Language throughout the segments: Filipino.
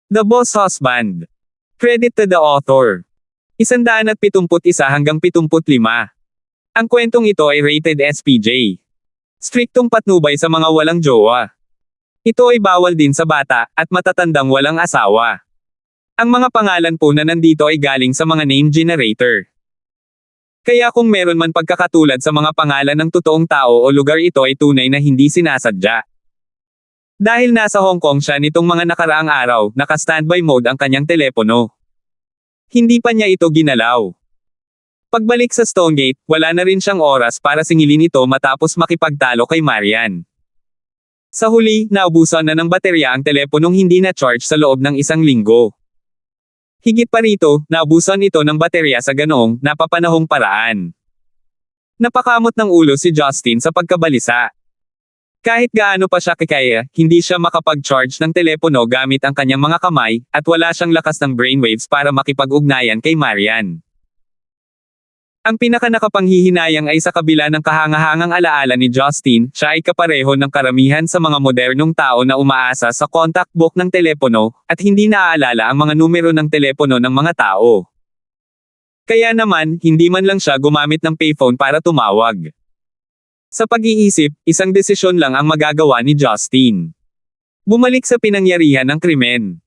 The Boss Husband. Credit to the author. 171 hanggang 75. Ang kwentong ito ay rated SPJ. Striktong patnubay sa mga walang jowa. Ito ay bawal din sa bata, at matatandang walang asawa. Ang mga pangalan po na nandito ay galing sa mga name generator. Kaya kung meron man pagkakatulad sa mga pangalan ng totoong tao o lugar, ito ay tunay na hindi sinasadya. Dahil nasa Hong Kong siya nitong mga nakaraang araw, naka-standby mode ang kanyang telepono. Hindi pa niya ito ginalaw. Pagbalik sa Stonegate, wala na rin siyang oras para singilin ito matapos makipagtalo kay Marian. Sa huli, naubusan na ng baterya ang teleponong hindi na-charge sa loob ng 1 linggo. Higit pa rito, naubusan ito ng baterya sa ganoong, napapanahong paraan. Napakamot ng ulo si Justin sa pagkabalisa. Kahit gaano pa siya kaya, hindi siya makapag-charge ng telepono gamit ang kanyang mga kamay, at wala siyang lakas ng brainwaves para makipag-ugnayan kay Marian. Ang pinaka-nakapanghihinayang ay sa kabila ng kahangahangang alaala ni Justin, siya ay kapareho ng karamihan sa mga modernong tao na umaasa sa contact book ng telepono, at hindi naaalala ang mga numero ng telepono ng mga tao. Kaya naman, hindi man lang siya gumamit ng payphone para tumawag. Sa pag-iisip, isang desisyon lang ang magagawa ni Justin. Bumalik sa pinangyarihan ng krimen.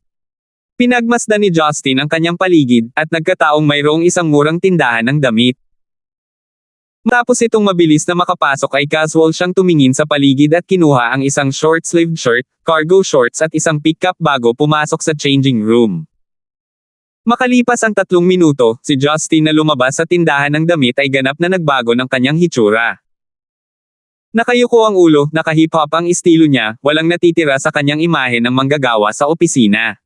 Pinagmasdan ni Justin ang kanyang paligid, at nagkataong mayroong isang murang tindahan ng damit. Matapos itong mabilis na makapasok ay casual siyang tumingin sa paligid at kinuha ang isang short-sleeved shirt, cargo shorts at isang pickup bago pumasok sa changing room. Makalipas ang 3 minuto, si Justin na lumabas sa tindahan ng damit ay ganap na nagbago ng kanyang hitsura. Nakayuko ang ulo, naka-hip-hop ang estilo niya, walang natitira sa kanyang imahe ng manggagawa sa opisina.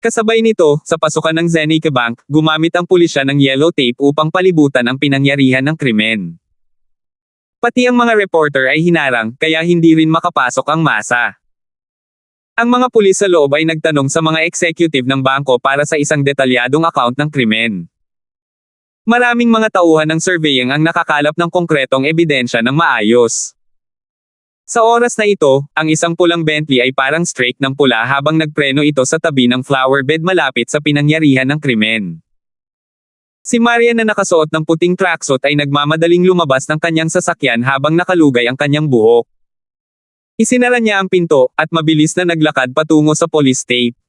Kasabay nito, sa pasukan ng Zenica Bank, gumamit ang pulisya ng yellow tape upang palibutan ang pinangyarihan ng krimen. Pati ang mga reporter ay hinarang, kaya hindi rin makapasok ang masa. Ang mga pulis sa loob ay nagtanong sa mga executive ng bangko para sa isang detalyadong account ng krimen. Maraming mga tauhan ng surveying ang nakakalap ng konkretong ebidensya ng maayos. Sa oras na ito, ang isang pulang Bentley ay parang streak ng pula habang nagpreno ito sa tabi ng flower bed malapit sa pinangyarihan ng krimen. Si Marian na nakasuot ng puting tracksuit ay nagmamadaling lumabas ng kanyang sasakyan habang nakalugay ang kanyang buhok. Isinara niya ang pinto, at mabilis na naglakad patungo sa police tape.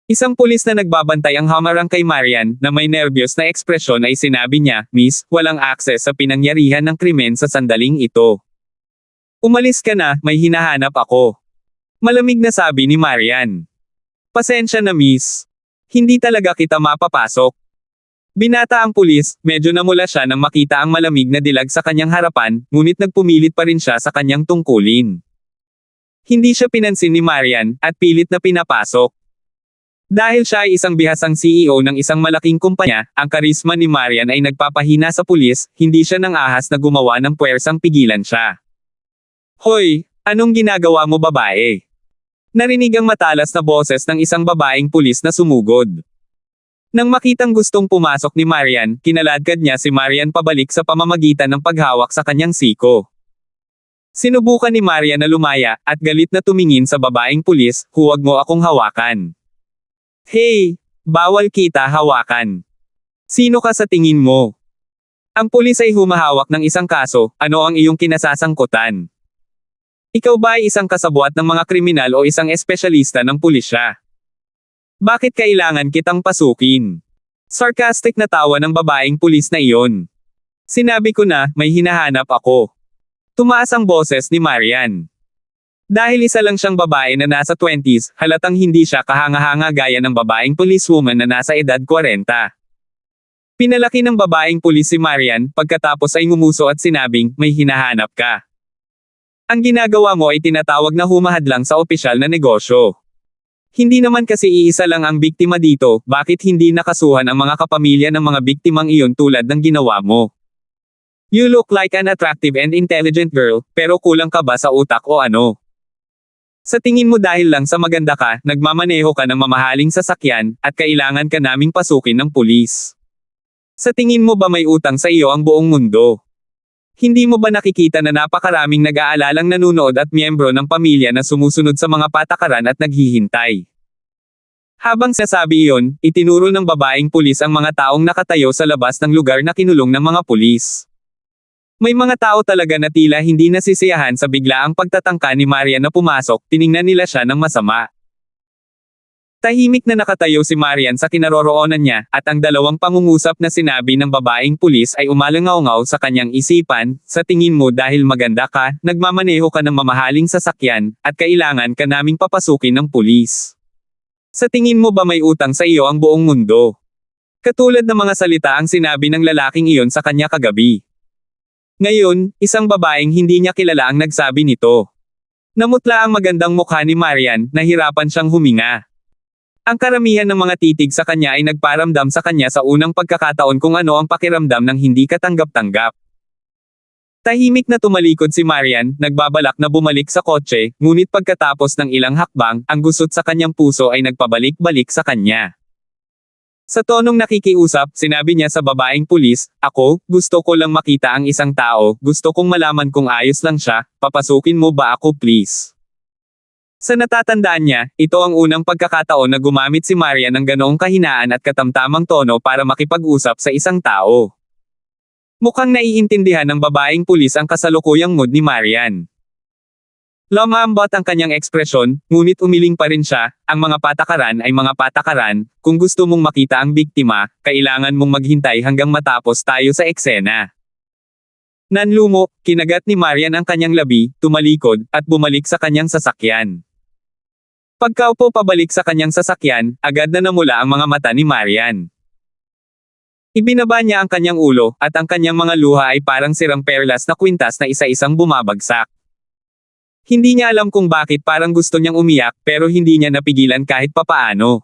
Isang pulis na nagbabantay ang hamarang kay Marian, na may nervyos na ekspresyon ay sinabi niya, "Miss, walang access sa pinangyarihan ng krimen sa sandaling ito. Umalis ka na, may hinahanap ako." Malamig na sabi ni Marian. "Pasensya na miss. Hindi talaga kita mapapasok." Binata ang pulis, medyo namula siya nang makita ang malamig na dilag sa kanyang harapan, ngunit nagpumilit pa rin siya sa kanyang tungkulin. Hindi siya pinansin ni Marian, at pilit na pinapasok. Dahil siya ay isang bihasang CEO ng isang malaking kumpanya, ang karisma ni Marian ay nagpapahina sa pulis, hindi siya nang ahas na gumawa ng puwersang pigilan siya. "Hoy, anong ginagawa mo babae?" Narinig ang matalas na boses ng isang babaeng pulis na sumugod. Nang makitang gustong pumasok ni Marian, kinaladkad niya si Marian pabalik sa pamamagitan ng paghawak sa kanyang siko. Sinubukan ni Marian na lumaya, at galit na tumingin sa babaeng pulis, "Huwag mo akong hawakan." "Hey, bawal kita hawakan. Sino ka sa tingin mo?" Ang pulis ay humahawak ng isang kaso, "Ano ang iyong kinasasangkutan? Ikaw ba ay isang kasabwat ng mga kriminal o isang espesyalista ng pulisya? Bakit kailangan kitang pasukin?" Sarcastic na tawa ng babaeng pulis na iyon. "Sinabi ko na, may hinahanap ako." Tumaas ang boses ni Marian. Dahil isa lang siyang babae na nasa 20s, halatang hindi siya kahanga-hanga gaya ng babaeng policewoman na nasa edad 40. Pinalaki ng babaeng pulis si Marian, pagkatapos ay ngumuso at sinabing, "May hinahanap ka. Ang ginagawa mo ay tinatawag na humahadlang sa opisyal na negosyo. Hindi naman kasi iisa lang ang biktima dito, bakit hindi nakasuhan ang mga kapamilya ng mga biktimang iyon tulad ng ginawa mo? You look like an attractive and intelligent girl, pero kulang ka ba sa utak o ano? Sa tingin mo dahil lang sa maganda ka, nagmamaneho ka ng mamahaling sasakyan, at kailangan ka naming pasukin ng pulis? Sa tingin mo ba may utang sa iyo ang buong mundo? Hindi mo ba nakikita na napakaraming nag-aalalang nanunood at miyembro ng pamilya na sumusunod sa mga patakaran at naghihintay? Habang sinasabi iyon, itinuro ng babaeng pulis ang mga taong nakatayo sa labas ng lugar na kinulong ng mga pulis. May mga tao talaga na tila hindi nasisiyahan sa biglaang pagtatangka ni Marian na pumasok, tiningnan nila siya ng masama. Tahimik na nakatayo si Marian sa kinaroroonan niya, at ang dalawang pangungusap na sinabi ng babaeng pulis ay umalangaw-ngaw sa kanyang isipan. Sa tingin mo dahil maganda ka, nagmamaneho ka ng mamahaling sasakyan, at kailangan ka naming papasukin ng pulis. Sa tingin mo ba may utang sa iyo ang buong mundo? Katulad ng mga salita ang sinabi ng lalaking iyon sa kanya kagabi. Ngayon, isang babaeng hindi niya kilala ang nagsabi nito. Namutla ang magandang mukha ni Marian, nahirapan siyang huminga. Ang karamihan ng mga titig sa kanya ay nagparamdam sa kanya sa unang pagkakataon kung ano ang pakiramdam ng hindi katanggap-tanggap. Tahimik na tumalikod si Marian, nagbabalak na bumalik sa kotse, ngunit pagkatapos ng ilang hakbang, ang gusot sa kanyang puso ay nagpabalik-balik sa kanya. Sa tonong nakikiusap, sinabi niya sa babaeng pulis, "Ako, gusto ko lang makita ang isang tao, gusto kong malaman kung ayos lang siya, papasukin mo ba ako please?" Sa natatandaan niya, ito ang unang pagkakataon na gumamit si Marian ng ganoong kahinaan at katamtamang tono para makipag-usap sa isang tao. Mukhang naiintindihan ng babaeng pulis ang kasalukuyang mood ni Marian. Lumambot ang kanyang ekspresyon, ngunit umiling pa rin siya. Ang mga patakaran ay mga patakaran. Kung gusto mong makita ang biktima, kailangan mong maghintay hanggang matapos tayo sa eksena. Nanlumo, kinagat ni Marian ang kanyang labi, tumalikod, at bumalik sa kanyang sasakyan. Pagkaupo pabalik sa kanyang sasakyan, agad na namula ang mga mata ni Marian. Ibinaba niya ang kanyang ulo, at ang kanyang mga luha ay parang sirang perlas na kwintas na isa-isang bumabagsak. Hindi niya alam kung bakit parang gusto niyang umiyak, pero hindi niya napigilan kahit papaano.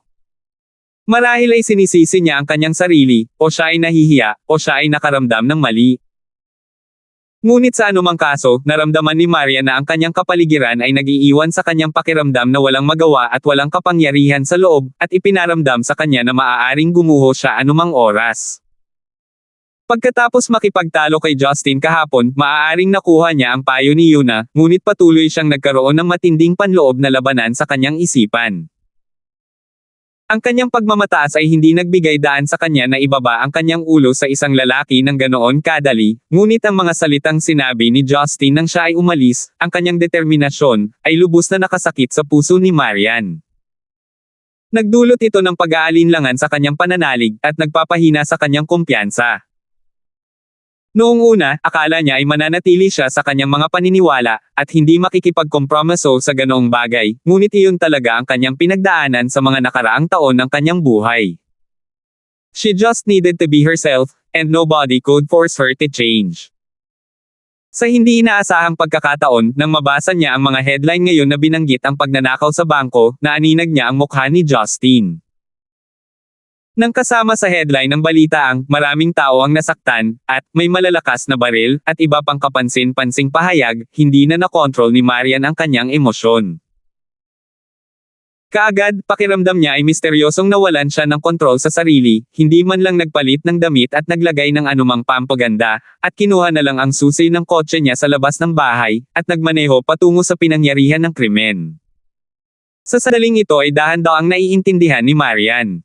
Marahil ay sinisisi niya ang kanyang sarili, o siya ay nahihiya, o siya ay nakaramdam ng mali. Ngunit sa anumang kaso, naramdaman ni Marian na ang kanyang kapaligiran ay nag-iiwan sa kanyang pakiramdam na walang magawa at walang kapangyarihan sa loob, at ipinaramdam sa kanya na maaaring gumuho siya anumang oras. Pagkatapos makipagtalo kay Justin kahapon, maaaring nakuha niya ang payo ni Yuna, ngunit patuloy siyang nagkaroon ng matinding panloob na labanan sa kanyang isipan. Ang kanyang pagmamataas ay hindi nagbigay daan sa kanya na ibaba ang kanyang ulo sa isang lalaki ng ganoon kadali, ngunit ang mga salitang sinabi ni Justin nang siya ay umalis, ang kanyang determinasyon, ay lubos na nakasakit sa puso ni Marian. Nagdulot ito ng pag-aalinlangan sa kanyang pananalig, at nagpapahina sa kanyang kumpiyansa. Noong una, akala niya ay mananatili siya sa kanyang mga paniniwala, at hindi makikipagkompromiso sa ganoong bagay, ngunit iyon talaga ang kanyang pinagdaanan sa mga nakaraang taon ng kanyang buhay. She just needed to be herself, and nobody could force her to change. Sa hindi inaasahang pagkakataon, nang mabasa niya ang mga headline ngayon na binanggit ang pagnanakaw sa bangko, naaninag niya ang mukha ni Justin. Nang kasama sa headline ng balita ang "maraming tao ang nasaktan" at "may malalakas na baril" at iba pang kapansin-pansing pahayag, hindi na nakontrol ni Marian ang kanyang emosyon. Kaagad, pakiramdam niya ay misteryosong nawalan siya ng kontrol sa sarili, hindi man lang nagpalit ng damit at naglagay ng anumang pampaganda, at kinuha na lang ang susi ng kotse niya sa labas ng bahay, at nagmaneho patungo sa pinangyarihan ng krimen. Sa sandaling ito ay dahan-dahang naiintindihan ni Marian.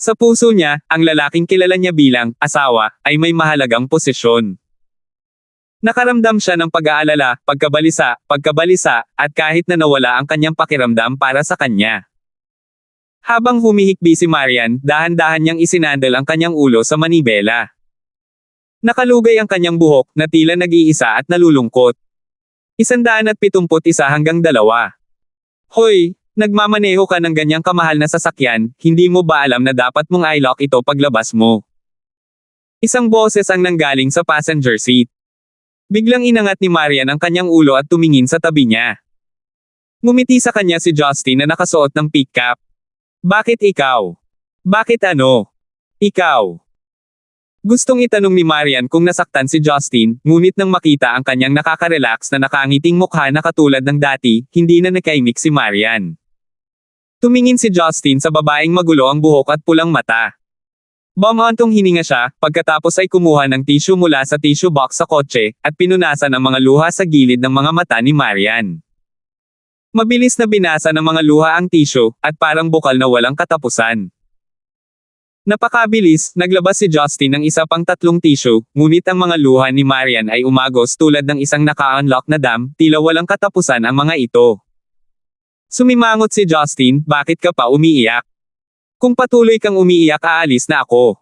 Sa puso niya, ang lalaking kilala niya bilang asawa ay may mahalagang posisyon. Nakaramdam siya ng pag-aalala, pagkabalisa, at kahit na nawala ang kanyang pakiramdam para sa kanya. Habang humihikbi si Marian, dahan-dahan niyang isinandal ang kanyang ulo sa manibela. Nakalugay ang kanyang buhok, na tila nag-iisa at nalulungkot. 171 hanggang 2. Hoy! Nagmamaneho ka ng ganyang kamahal na sasakyan, hindi mo ba alam na dapat mong i-lock ito paglabas mo? Isang boses ang nanggaling sa passenger seat. Biglang inangat ni Marian ang kanyang ulo at tumingin sa tabi niya. Ngumiti sa kanya si Justin na nakasuot ng pink cap. Bakit ikaw? Bakit ano? Ikaw? Gustong itanong ni Marian kung nasaktan si Justin, ngunit nang makita ang kanyang nakaka-relax na nakangiting mukha na katulad ng dati, hindi na nakaimik si Marian. Tumingin si Justin sa babaeng magulo ang buhok at pulang mata. Bumantong hininga siya, pagkatapos ay kumuha ng tissue mula sa tissue box sa kotse, at pinunasan ang mga luha sa gilid ng mga mata ni Marian. Mabilis na binasa ng mga luha ang tissue, at parang bukal na walang katapusan. Napakabilis, naglabas si Justin ng isa pang 3 tissue, ngunit ang mga luha ni Marian ay umagos tulad ng isang naka-unlock na dam, tila walang katapusan ang mga ito. Sumimangot si Justin, bakit ka pa umiiyak? Kung patuloy kang umiiyak aalis na ako.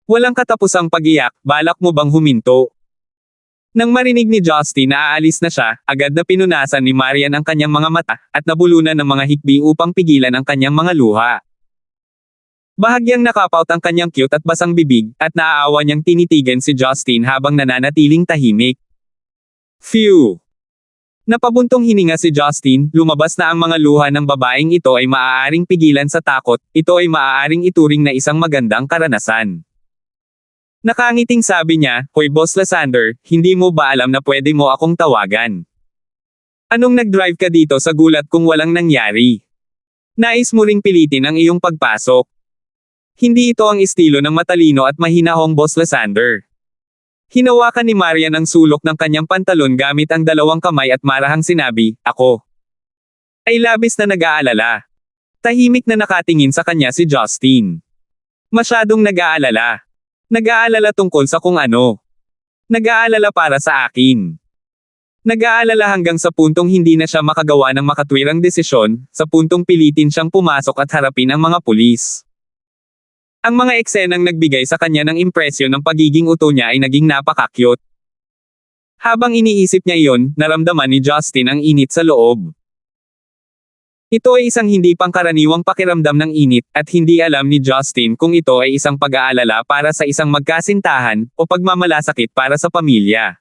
Walang katapusang pag-iyak, balak mo bang huminto? Nang marinig ni Justin na aalis na siya, agad na pinunasan ni Marian ang kanyang mga mata, at nabulunan ng mga hikbi upang pigilan ang kanyang mga luha. Bahagyang nakapout ang kanyang cute at basang bibig, at naaawa niyang tinitigan si Justin habang nananatiling tahimik. Phew! Napabuntong hininga si Justin, lumabas na ang mga luha ng babaeng ito ay maaaring pigilan sa takot, ito ay maaaring ituring na isang magandang karanasan. Nakangiting sabi niya, "Hoy Boss Lysander, hindi mo ba alam na pwede mo akong tawagan? Anong nag-drive ka dito sa gulat kung walang nangyari? Nais mo ring pilitin ang iyong pagpasok. Hindi ito ang estilo ng matalino at mahinahong Boss Lysander." Hinawakan ni Marian ang sulok ng kanyang pantalon gamit ang 2 kamay at marahang sinabi, "Ako ay labis na nag-aalala." Tahimik na nakatingin sa kanya si Justin. Masyadong nag-aalala. Nag-aalala tungkol sa kung ano. Nag-aalala para sa akin. Nag-aalala hanggang sa puntong hindi na siya makagawa ng makatwirang desisyon, sa puntong pilitin siyang pumasok at harapin ang mga pulis. Ang mga eksenang nagbigay sa kanya ng impresyon ng pagiging uto niya ay naging napaka-cute. Habang iniisip niya iyon, naramdaman ni Justin ang init sa loob. Ito ay isang hindi pangkaraniwang pakiramdam ng init, at hindi alam ni Justin kung ito ay isang pag-aalala para sa isang magkasintahan, o pagmamalasakit para sa pamilya.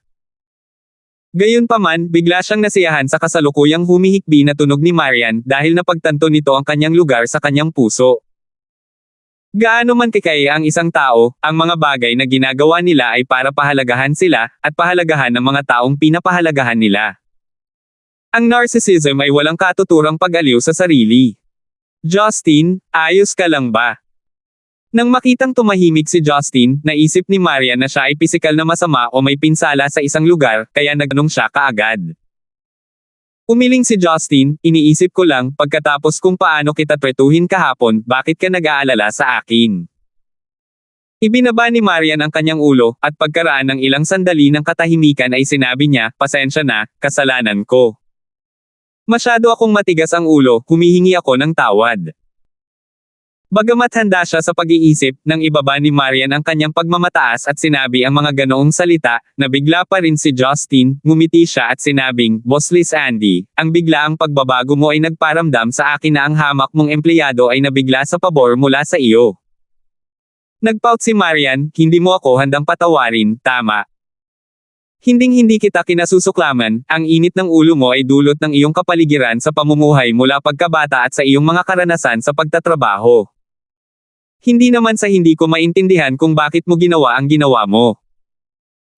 Gayunpaman, bigla siyang nasiyahan sa kasalukuyang humihikbi na tunog ni Marian dahil napagtanto nito ang kanyang lugar sa kanyang puso. Gaano man kakaya ang isang tao, ang mga bagay na ginagawa nila ay para pahalagahan sila, at pahalagahan ng mga taong pinapahalagahan nila. Ang narcissism ay walang katuturang pag-aliw sa sarili. Justin, ayos ka lang ba? Nang makitang tumahimik si Justin, naisip ni Marian na siya ay pisikal na masama o may pinsala sa isang lugar, kaya nagtanong siya kaagad. Umiling si Justin, "Iniisip ko lang, pagkatapos kung paano kita tretuhin kahapon, bakit ka nag-aalala sa akin?" Ibinaba ni Marian ang kanyang ulo, at pagkaraan ng ilang sandali ng katahimikan ay sinabi niya, "Pasensya na, kasalanan ko. Masyado akong matigas ang ulo, humihingi ako ng tawad." Bagamat handa siya sa pag-iisip, nang ibaba ni Marian ang kanyang pagmamataas at sinabi ang mga ganoong salita, nabigla pa rin si Justin, ngumiti siya at sinabing, "Boss Liz Andy, ang biglaang pagbabago mo ay nagparamdam sa akin na ang hamak mong empleyado ay nabigla sa pabor mula sa iyo." Nagpout si Marian, "Hindi mo ako handang patawarin, tama? Hinding-hindi kita kinasusuklaman, ang init ng ulo mo ay dulot ng iyong kapaligiran sa pamumuhay mula pagkabata at sa iyong mga karanasan sa pagtatrabaho. Hindi naman sa hindi ko maintindihan kung bakit mo ginawa ang ginawa mo.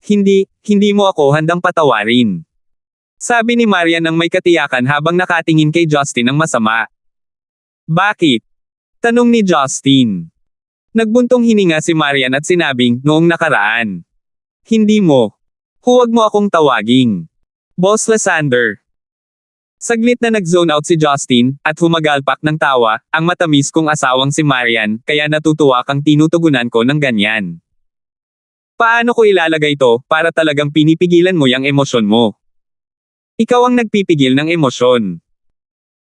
Hindi mo ako handang patawarin." Sabi ni Marian nang may katiyakan habang nakatingin kay Justin ng masama. "Bakit?" tanong ni Justin. Nagbuntong hininga si Marian at sinabing, "Noong nakaraan. Hindi mo. Huwag mo akong tawaging Boss Lysander." Saglit na nag-zone out si Justin, at humagalpak ng tawa, "Ang matamis kong asawang si Marian, kaya natutuwa kang tinutugunan ko ng ganyan. Paano ko ilalagay to, para talagang pinipigilan mo yung emosyon mo? Ikaw ang nagpipigil ng emosyon."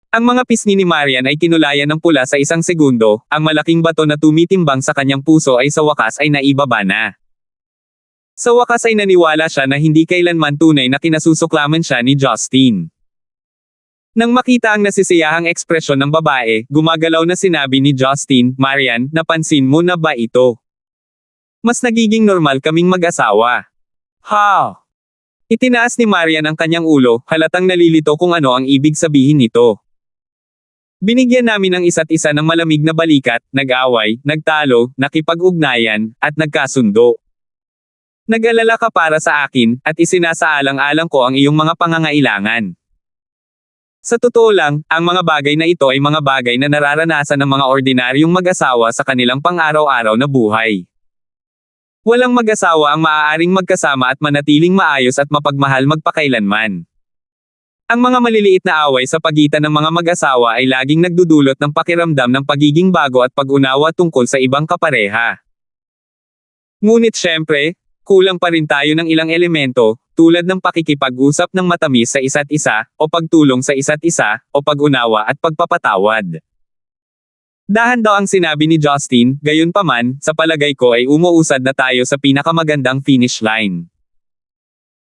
Ang mga pisngi ni Marian ay kinulayan ng pula sa isang segundo, ang malaking bato na tumitimbang sa kanyang puso ay sa wakas ay naibaba na. Sa wakas ay naniwala siya na hindi kailanman tunay na kinasusuklaman siya ni Justin. Nang makita ang nasisiyahang ekspresyon ng babae, gumagalaw na sinabi ni Justin, "Marian, napansin mo na ba ito? Mas nagiging normal kaming mag-asawa." Ha! Itinaas ni Marian ang kanyang ulo, halatang nalilito kung ano ang ibig sabihin nito. "Binigyan namin ang isa't isa ng malamig na balikat, nag-away, nagtalo, nakipag-ugnayan, at nagkasundo. Nag-alala ka para sa akin, at isinasaalang-alang ko ang iyong mga pangangailangan. Sa totoo lang, ang mga bagay na ito ay mga bagay na nararanasan ng mga ordinaryong mag-asawa sa kanilang pang-araw-araw na buhay. Walang mag-asawa ang maaaring magkasama at manatiling maayos at mapagmahal magpakailanman. Ang mga maliliit na away sa pagitan ng mga mag-asawa ay laging nagdudulot ng pakiramdam ng pagiging bago at pag-unawa tungkol sa ibang kapareha. Ngunit syempre, kulang pa rin tayo ng ilang elemento, tulad ng pakikipag-usap ng matamis sa isa't isa, o pagtulong sa isa't isa, o pag-unawa at pagpapatawad. Dahan daw ang sinabi ni Justin, gayunpaman, sa palagay ko ay umuusad na tayo sa pinakamagandang finish line.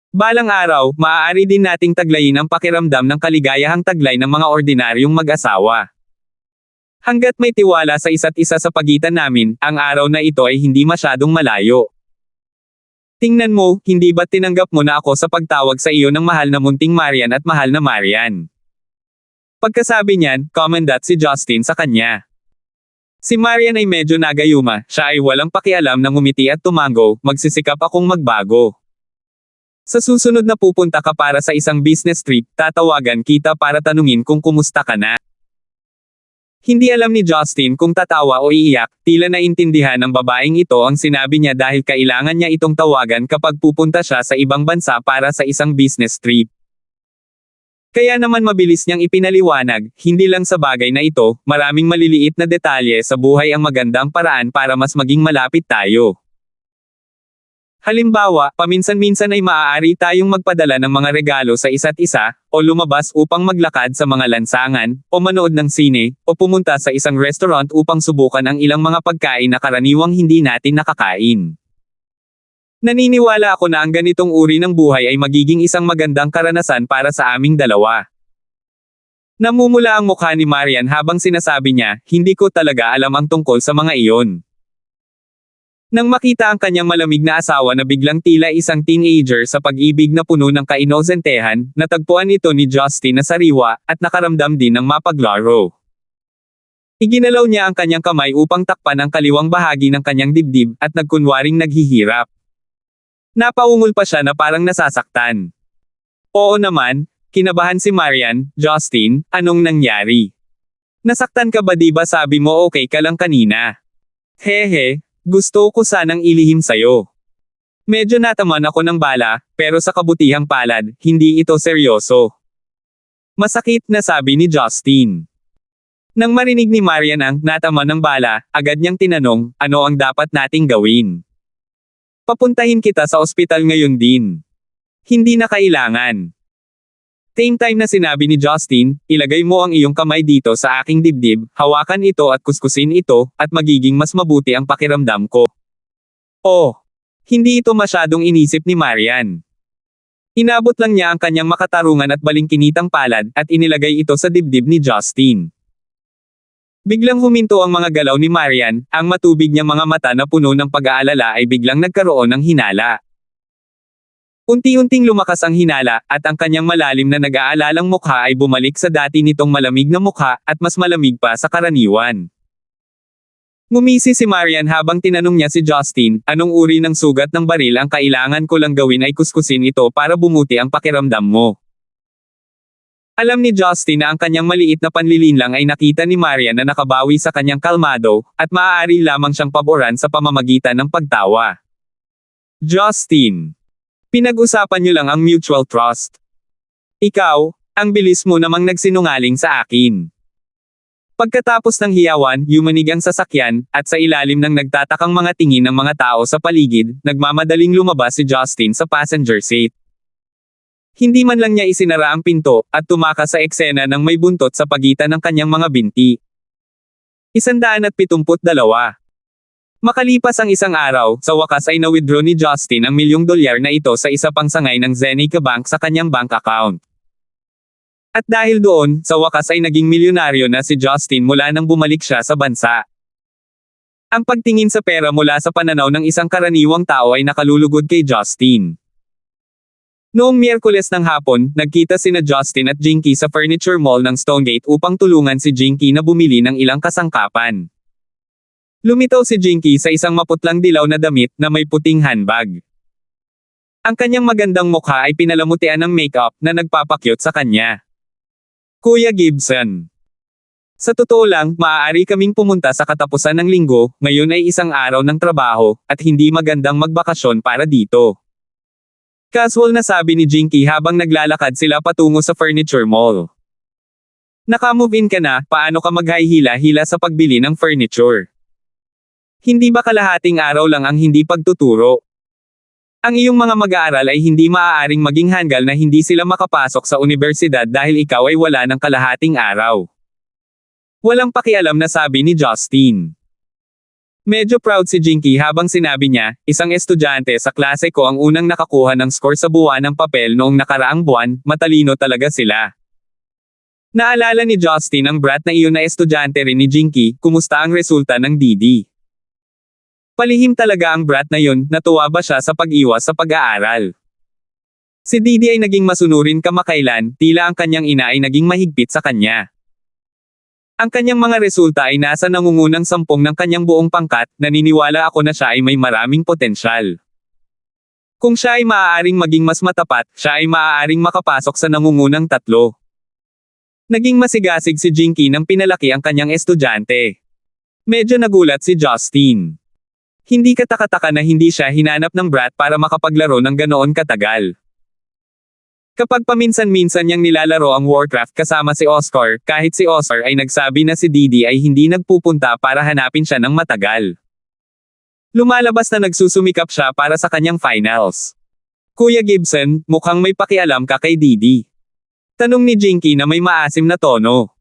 Balang araw, maaari din nating taglayin ang pakiramdam ng kaligayahang taglay ng mga ordinaryong mag-asawa. Hanggat may tiwala sa isa't isa sa pagitan namin, ang araw na ito ay hindi masyadong malayo. Tingnan mo, hindi ba't tinanggap mo na ako sa pagtawag sa iyo ng mahal na munting Marian at mahal na Marian? Pagkasabi niyan, commendat si Justin sa kanya. Si Marian ay medyo nagayuma, siya ay walang pakialam na ngumiti at tumango, magsisikap akong magbago. Sa susunod na pupunta ka para sa isang business trip, tatawagan kita para tanungin kung kumusta ka na. Hindi alam ni Justin kung tatawa o iiyak, tila naintindihan ng babaeng ito ang sinabi niya dahil kailangan niya itong tawagan kapag pupunta siya sa ibang bansa para sa isang business trip. Kaya naman mabilis niyang ipinaliwanag, hindi lang sa bagay na ito, maraming maliliit na detalye sa buhay ang magandang paraan para mas maging malapit tayo. Halimbawa, paminsan-minsan ay maaari tayong magpadala ng mga regalo sa isa't isa, o lumabas upang maglakad sa mga lansangan, o manood ng sine, o pumunta sa isang restaurant upang subukan ang ilang mga pagkain na karaniwang hindi natin nakakain. Naniniwala ako na ang ganitong uri ng buhay ay magiging isang magandang karanasan para sa aming dalawa. Namumula ang mukha ni Marian habang sinasabi niya, hindi ko talaga alam ang tungkol sa mga iyon. Nang makita ang kanyang malamig na asawa na biglang tila isang teenager sa pag-ibig na puno ng kainosentehan, natagpuan ito ni Justin na sariwa, at nakaramdam din ng mapaglaro. Iginalaw niya ang kanyang kamay upang takpan ang kaliwang bahagi ng kanyang dibdib, at nagkunwaring naghihirap. Napaungol pa siya na parang nasasaktan. Oo naman, kinabahan si Marian, Justin, anong nangyari? Nasaktan ka ba, di ba sabi mo okay ka lang kanina? Hehe. Gusto ko sanang ilihim sayo. Medyo nataman ako ng bala, pero sa kabutihang palad, hindi ito seryoso. Masakit na sabi ni Justin. Nang marinig ni Marian ang nataman ng bala, agad niyang tinanong, ano ang dapat nating gawin? Papuntahin kita sa ospital ngayon din. Hindi na kailangan. Same time na sinabi ni Justin, ilagay mo ang iyong kamay dito sa aking dibdib, hawakan ito at kuskusin ito, at magiging mas mabuti ang pakiramdam ko. Oh! Hindi ito masyadong inisip ni Marian. Inabot lang niya ang kanyang makatarungan at balingkinitang palad, at inilagay ito sa dibdib ni Justin. Biglang huminto ang mga galaw ni Marian, ang matubig niyang mga mata na puno ng pag-aalala ay biglang nagkaroon ng hinala. Unti-unting lumakas ang hinala, at ang kanyang malalim na nag-aalalang mukha ay bumalik sa dati nitong malamig na mukha, at mas malamig pa sa karaniwan. Ngumisi si Marian habang tinanong niya si Justin, anong uri ng sugat ng baril ang kailangan ko lang gawin ay kuskusin ito para bumuti ang pakiramdam mo. Alam ni Justin na ang kanyang maliit na panlilinlang ay nakita ni Marian na nakabawi sa kanyang kalmado, at maaari lamang siyang paboran sa pamamagitan ng pagtawa. Justin. Pinag-usapan niyo lang ang mutual trust. Ikaw, ang bilis mo namang nagsinungaling sa akin. Pagkatapos ng hiyawan, yumanig ang sasakyan, at sa ilalim ng nagtatakang mga tingin ng mga tao sa paligid, nagmamadaling lumabas si Justin sa passenger seat. Hindi man lang niya isinara ang pinto, at tumakas sa eksena ng may buntot sa pagitan ng kanyang mga binti. 172. Makalipas ang isang araw, sa wakas ay na-withdraw ni Justin ang $1,000,000 na ito sa isa pang sangay ng Zenica Bank sa kanyang bank account. At dahil doon, sa wakas ay naging milyonaryo na si Justin mula nang bumalik siya sa bansa. Ang pagtingin sa pera mula sa pananaw ng isang karaniwang tao ay nakalulugod kay Justin. Noong Miyerkules ng hapon, nagkita sina Justin at Jinky sa furniture mall ng Stonegate upang tulungan si Jinky na bumili ng ilang kasangkapan. Lumitaw si Jinky sa isang maputlang dilaw na damit na may puting handbag. Ang kanyang magandang mukha ay pinalamutian ng makeup na nagpapakyut sa kanya. Kuya Gibson. Sa totoo lang, maaari kaming pumunta sa katapusan ng linggo, ngayon ay isang araw ng trabaho, at hindi magandang magbakasyon para dito. Casual na sabi ni Jinky habang naglalakad sila patungo sa furniture mall. Naka-move in ka na, paano ka maghahila-hila sa pagbili ng furniture? Hindi ba kalahating araw lang ang hindi pagtuturo? Ang iyong mga mag-aaral ay hindi maaaring maging hanggal na hindi sila makapasok sa unibersidad dahil ikaw ay wala ng kalahating araw. Walang pakialam na sabi ni Justin. Medyo proud si Jinky habang sinabi niya, isang estudyante sa klase ko ang unang nakakuha ng score sa buwan ng papel noong nakaraang buwan, matalino talaga sila. Naalala ni Justin ang brat na iyon na estudyante rin ni Jinky, kumusta ang resulta ng DD? Palihim talaga ang brat na yun, natuwa ba siya sa pag-iwas sa pag-aaral? Si Didi ay naging masunurin kamakailan, tila ang kanyang ina ay naging mahigpit sa kanya. Ang kanyang mga resulta ay nasa nangungunang sampung ng kanyang buong pangkat, naniniwala ako na siya ay may maraming potensyal. Kung siya ay maaaring maging mas matapat, siya ay maaaring makapasok sa nangungunang tatlo. Naging masigasig si Jinky nang pinalaki ang kanyang estudyante. Medyo nagulat si Justin. Hindi kataka-taka na hindi siya hinanap ng brat para makapaglaro ng ganoon katagal. Kapag paminsan-minsan niyang nilalaro ang Warcraft kasama si Oscar, kahit si Oscar ay nagsabi na si Didi ay hindi nagpupunta para hanapin siya ng matagal. Lumalabas na nagsusumikap siya para sa kanyang finals. Kuya Gibson, mukhang may pakialam ka kay Didi. Tanong ni Jinky na may maasim na tono.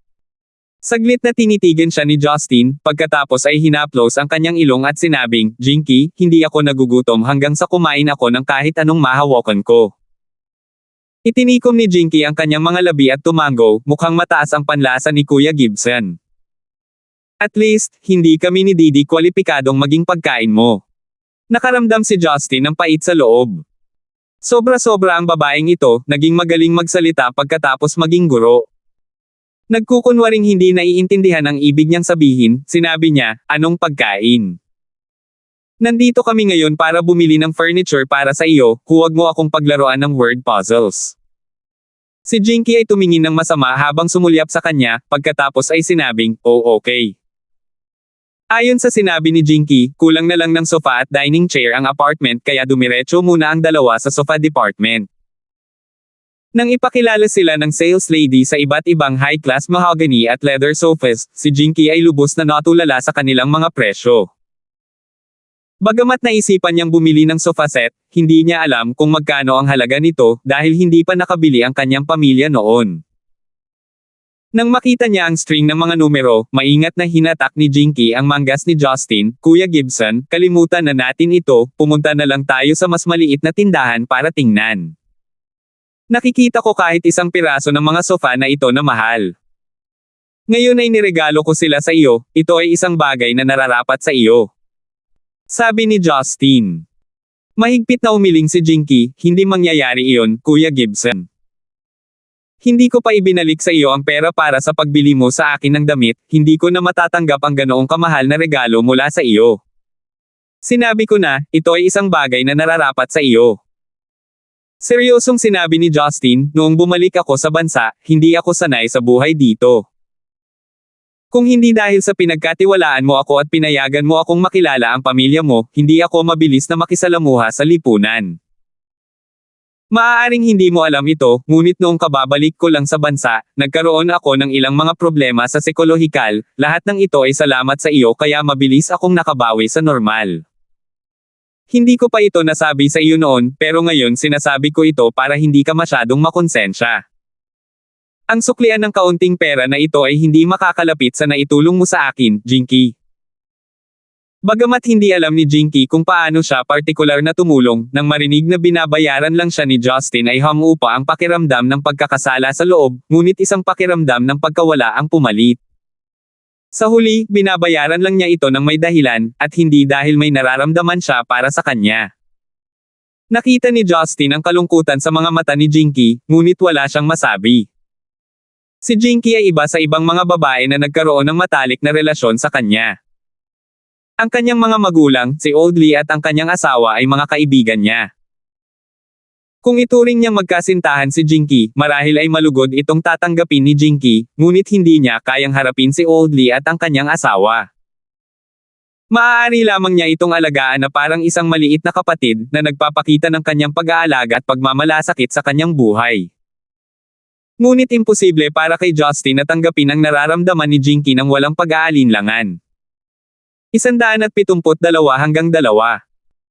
Saglit na tinitigan siya ni Justin, pagkatapos ay hinaplos ang kanyang ilong at sinabing, Jinky, hindi ako nagugutom hanggang sa kumain ako ng kahit anong mahawakan ko. Itinikom ni Jinky ang kanyang mga labi at tumango, mukhang mataas ang panlasa ni Kuya Gibson. At least, hindi kami ni Didi kwalipikadong maging pagkain mo. Nakaramdam si Justin ng pait sa loob. Sobra-sobra ang babaeng ito, naging magaling magsalita pagkatapos maging guro. Nagkukunwaring hindi naiintindihan ang ibig niyang sabihin, sinabi niya, anong pagkain? Nandito kami ngayon para bumili ng furniture para sa iyo, huwag mo akong paglaruan ng word puzzles. Si Jinky ay tumingin ng masama habang sumulyap sa kanya, pagkatapos ay sinabing, oh okay. Ayon sa sinabi ni Jinky, kulang na lang ng sofa at dining chair ang apartment kaya dumiretso muna ang dalawa sa sofa department. Nang ipakilala sila ng sales lady sa iba't ibang high-class mahogany at leather sofas, si Jinky ay lubos na natulala sa kanilang mga presyo. Bagamat naisipan niyang bumili ng sofa set, hindi niya alam kung magkano ang halaga nito dahil hindi pa nakabili ang kanyang pamilya noon. Nang makita niya ang string ng mga numero, maingat na hinatak ni Jinky ang manggas ni Justin, Kuya Gibson, kalimutan na natin ito, pumunta na lang tayo sa mas maliit na tindahan para tingnan. Nakikita ko kahit isang piraso ng mga sofa na ito na mahal. Ngayon ay niregalo ko sila sa iyo, ito ay isang bagay na nararapat sa iyo. Sabi ni Justin. Mahigpit na umiling si Jinky, hindi mangyayari iyon, Kuya Gibson. Hindi ko pa ibinalik sa iyo ang pera para sa pagbili mo sa akin ng damit, hindi ko na matatanggap ang ganoong kamahal na regalo mula sa iyo. Sinabi ko na, ito ay isang bagay na nararapat sa iyo. Seryosong sinabi ni Justin, noong bumalik ako sa bansa, hindi ako sanay sa buhay dito. Kung hindi dahil sa pinagkatiwalaan mo ako at pinayagan mo akong makilala ang pamilya mo, hindi ako mabilis na makisalamuha sa lipunan. Maaaring hindi mo alam ito, ngunit noong kababalik ko lang sa bansa, nagkaroon ako ng ilang mga problema sa psikolohikal, lahat ng ito ay salamat sa iyo kaya mabilis akong nakabawi sa normal. Hindi ko pa ito nasabi sa iyo noon, pero ngayon sinasabi ko ito para hindi ka masyadong makonsensya. Ang suklian ng kaunting pera na ito ay hindi makakalapit sa naitulong mo sa akin, Jinky. Bagamat hindi alam ni Jinky kung paano siya partikular na tumulong, nang marinig na binabayaran lang siya ni Justin ay humupa ang pakiramdam ng pagkakasala sa loob, ngunit isang pakiramdam ng pagkawala ang pumalit. Sa huli, binabayaran lang niya ito ng may dahilan, at hindi dahil may nararamdaman siya para sa kanya. Nakita ni Justin ang kalungkutan sa mga mata ni Jinky, ngunit wala siyang masabi. Si Jinky ay iba sa ibang mga babae na nagkaroon ng matalik na relasyon sa kanya. Ang kanyang mga magulang, si Audley at ang kanyang asawa ay mga kaibigan niya. Kung ituring niyang magkasintahan si Jinky, marahil ay malugod itong tatanggapin ni Jinky, ngunit hindi niya kayang harapin si Audley at ang kanyang asawa. Maaari lamang niya itong alagaan na parang isang maliit na kapatid na nagpapakita ng kanyang pag-aalaga at pagmamalasakit sa kanyang buhay. Ngunit imposible para kay Justin na tanggapin ang nararamdaman ni Jinky ng walang pag-aalinlangan. 172 hanggang 2.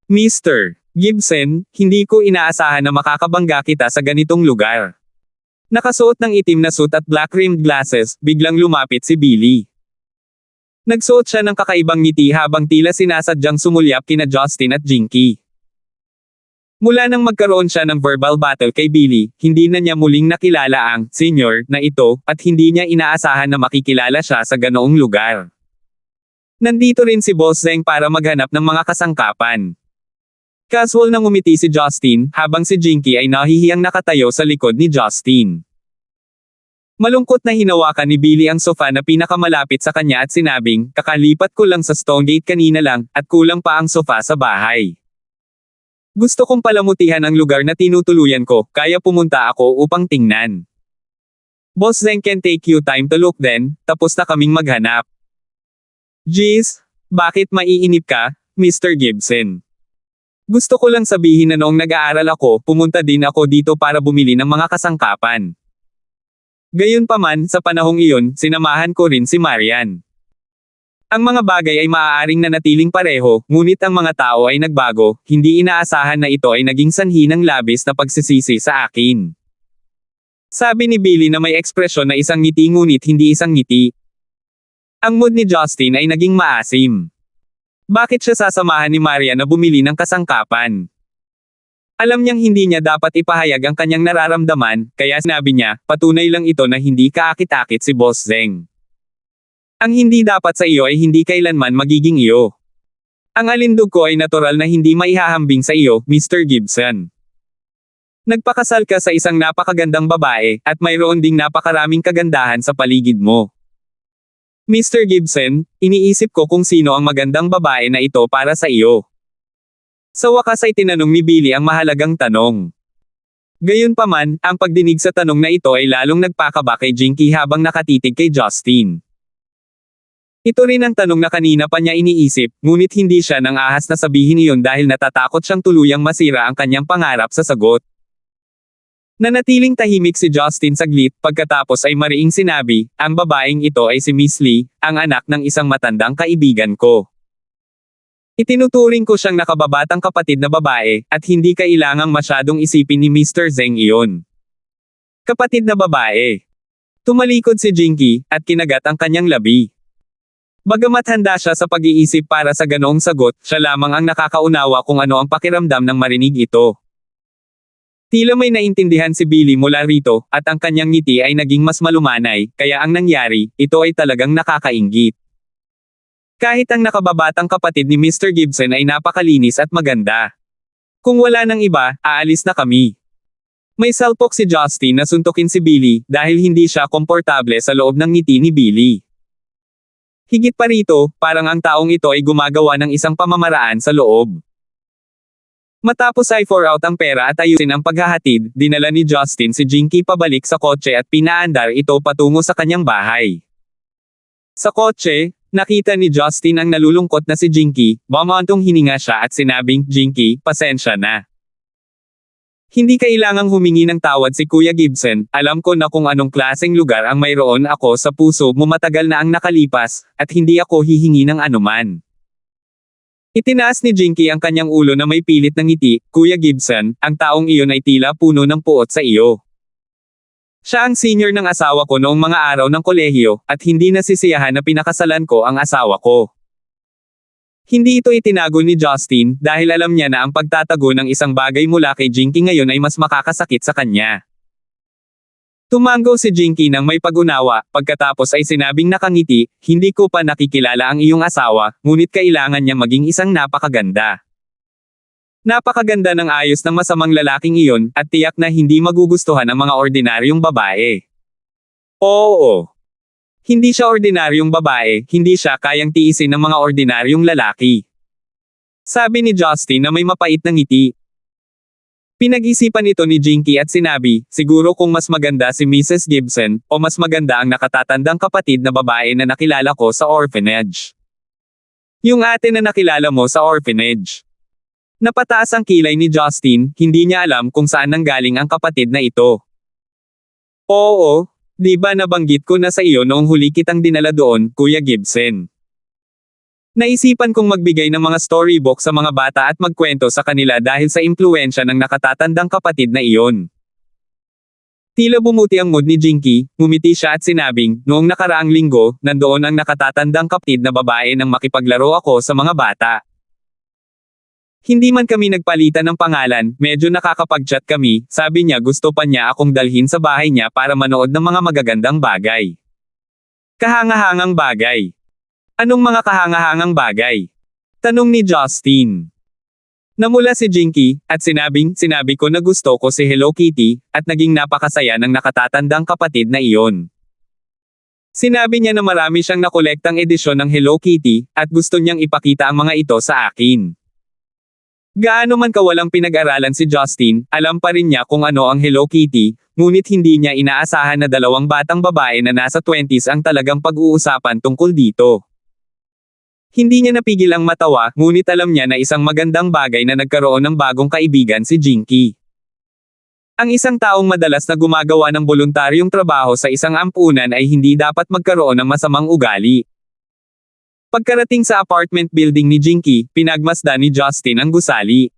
Mr. Gibson, hindi ko inaasahan na makakabangga kita sa ganitong lugar. Nakasuot ng itim na suit at black-rimmed glasses, biglang lumapit si Billy. Nagsuot siya ng kakaibang ngiti habang tila sinasadyang sumulyap kina Justin at Jinky. Mula nang magkaroon siya ng verbal battle kay Billy, hindi na niya muling nakilala ang senior na ito at hindi niya inaasahan na makikilala siya sa ganoong lugar. Nandito rin si Boss Zeng para maghanap ng mga kasangkapan. Casual na ngumiti si Justin habang si Jinky ay nahihiyang nakatayo sa likod ni Justin. Malungkot na hinawakan ni Billy ang sofa na pinakamalapit sa kanya at sinabing, kakalipat ko lang sa Stonegate kanina lang, at kulang pa ang sofa sa bahay. Gusto kong palamutihan ang lugar na tinutuluyan ko, kaya pumunta ako upang tingnan. Boss Zeng can take you time to look then, tapos na kaming maghanap. Jeez, bakit maiinip ka, Mr. Gibson? Gusto ko lang sabihin na noong nag-aaral ako, pumunta din ako dito para bumili ng mga kasangkapan. Gayunpaman, sa panahong iyon, sinamahan ko rin si Marian. Ang mga bagay ay maaaring nanatiling pareho, ngunit ang mga tao ay nagbago, hindi inaasahan na ito ay naging sanhi ng labis na pagsisisi sa akin. Sabi ni Billy na may ekspresyon na isang ngiti ngunit hindi isang ngiti. Ang mood ni Justin ay naging maasim. Bakit siya sasamahan ni Marian na bumili ng kasangkapan? Alam niyang hindi niya dapat ipahayag ang kanyang nararamdaman, kaya sinabi niya, patunay lang ito na hindi kaakit-akit si Boss Zeng. Ang hindi dapat sa iyo ay hindi kailanman magiging iyo. Ang alindog ko ay natural na hindi maihahambing sa iyo, Mr. Gibson. Nagpakasal ka sa isang napakagandang babae, at mayroon ding napakaraming kagandahan sa paligid mo. Mr. Gibson, iniisip ko kung sino ang magandang babae na ito para sa iyo. Sa wakas ay tinanong ni Billy ang mahalagang tanong. Gayunpaman, ang pagdinig sa tanong na ito ay lalong nagpakaba kay Jinky habang nakatitig kay Justin. Ito rin ang tanong na kanina pa niya iniisip, ngunit hindi siya nang ahas na sabihin iyon dahil natatakot siyang tuluyang masira ang kanyang pangarap sa sagot. Nanatiling tahimik si Justin saglit, pagkatapos ay mariing sinabi, ang babaeng ito ay si Miss Lee, ang anak ng isang matandang kaibigan ko. Itinuturing ko siyang nakababatang kapatid na babae, at hindi kailangang masyadong isipin ni Mr. Zeng iyon. Kapatid na babae. Tumalikod si Jinky, at kinagat ang kanyang labi. Bagamat handa siya sa pag-iisip para sa ganoong sagot, siya lamang ang nakakaunawa kung ano ang pakiramdam ng marinig ito. Tila may naintindihan si Billy mula rito, at ang kanyang ngiti ay naging mas malumanay, kaya ang nangyari, ito ay talagang nakakainggit. Kahit ang nakababatang kapatid ni Mr. Gibson ay napakalinis at maganda. Kung wala nang iba, aalis na kami. May salpok si Justin na suntukin si Billy, dahil hindi siya komportable sa loob ng ngiti ni Billy. Higit pa rito, parang ang taong ito ay gumagawa ng isang pamamaraan sa loob. Matapos ay pour out ang pera at ayusin ang paghahatid, dinala ni Justin si Jinky pabalik sa kotse at pinaandar ito patungo sa kanyang bahay. Sa kotse, nakita ni Justin ang nalulungkot na si Jinky, bumantong hininga siya at sinabing, Jinky, pasensya na. Hindi kailangang humingi ng tawad si Kuya Gibson, alam ko na kung anong klaseng lugar ang mayroon ako sa puso mo matagal na ang nakalipas, at hindi ako hihingi ng anuman. Itinaas ni Jinky ang kanyang ulo na may pilit ng ngiti, Kuya Gibson, ang taong iyon ay tila puno ng puot sa iyo. Siya ang senior ng asawa ko noong mga araw ng kolehiyo, at hindi nasisiyahan na pinakasalan ko ang asawa ko. Hindi ito itinago ni Justin, dahil alam niya na ang pagtatago ng isang bagay mula kay Jinky ngayon ay mas makakasakit sa kanya. Tumango si Jinky nang may pag-unawa, pagkatapos ay sinabing nakangiti, hindi ko pa nakikilala ang iyong asawa, ngunit kailangan niya maging isang napakaganda. Napakaganda ng ayos ng masamang lalaking iyon, at tiyak na hindi magugustuhan ang mga ordinaryong babae. Oo. Hindi siya ordinaryong babae, hindi siya kayang tiisin ng mga ordinaryong lalaki. Sabi ni Justin na may mapait na ngiti. Pinag-isipan ito ni Jinky at sinabi, siguro kung mas maganda si Mrs. Gibson, o mas maganda ang nakatatandang kapatid na babae na nakilala ko sa orphanage. Yung ate na nakilala mo sa orphanage. Napataas ang kilay ni Justin, hindi niya alam kung saan nanggaling ang kapatid na ito. Oo, di ba nabanggit ko na sa iyo noong huli kitang dinala doon, Kuya Gibson? Naisipan kong magbigay ng mga storybook sa mga bata at magkwento sa kanila dahil sa impluensya ng nakatatandang kapatid na iyon. Tila bumuti ang mood ni Jinky, ngumiti siya at sinabing, noong nakaraang linggo, nandoon ang nakatatandang kapatid na babae nang makipaglaro ako sa mga bata. Hindi man kami nagpalitan ng pangalan, medyo nakakapag-chat kami, sabi niya gusto pa niya akong dalhin sa bahay niya para manood ng mga magagandang bagay. Kahangahangang bagay. Anong mga kahangahangang bagay? Tanong ni Justin. Namula si Jinky, at sinabi ko na gusto ko si Hello Kitty, at naging napakasaya ng nakatatandang kapatid na iyon. Sinabi niya na marami siyang nakolektang edisyon ng Hello Kitty, at gusto niyang ipakita ang mga ito sa akin. Gaano man kawalang pinag-aralan si Justin, alam pa rin niya kung ano ang Hello Kitty, ngunit hindi niya inaasahan na dalawang batang babae na nasa 20s ang talagang pag-uusapan tungkol dito. Hindi niya napigil ang matawa, ngunit alam niya na isang magandang bagay na nagkaroon ng bagong kaibigan si Jinky. Ang isang taong madalas na gumagawa ng voluntaryong trabaho sa isang ampunan ay hindi dapat magkaroon ng masamang ugali. Pagkarating sa apartment building ni Jinky, pinagmasdan ni Justin ang gusali.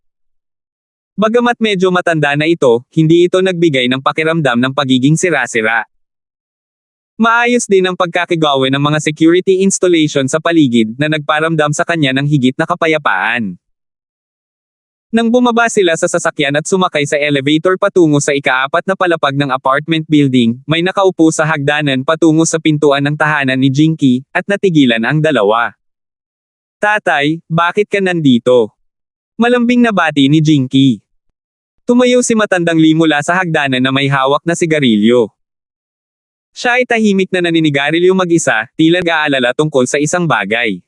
Bagamat medyo matanda na ito, hindi ito nagbigay ng pakiramdam ng pagiging sira-sira. Maayos din ang pagkakagawa ng mga security installation sa paligid na nagparamdam sa kanya ng higit na kapayapaan. Nang bumaba sila sa sasakyan at sumakay sa elevator patungo sa ika-4 na palapag ng apartment building, may nakaupo sa hagdanan patungo sa pintuan ng tahanan ni Jinky, at natigilan ang dalawa. Tatay, bakit ka nandito? Malambing na bati ni Jinky. Tumayo si matandang Lee mula sa hagdanan na may hawak na sigarilyo. Siya ay tahimik na naninigarilyo mag-isa, tila nag-aalala tungkol sa isang bagay.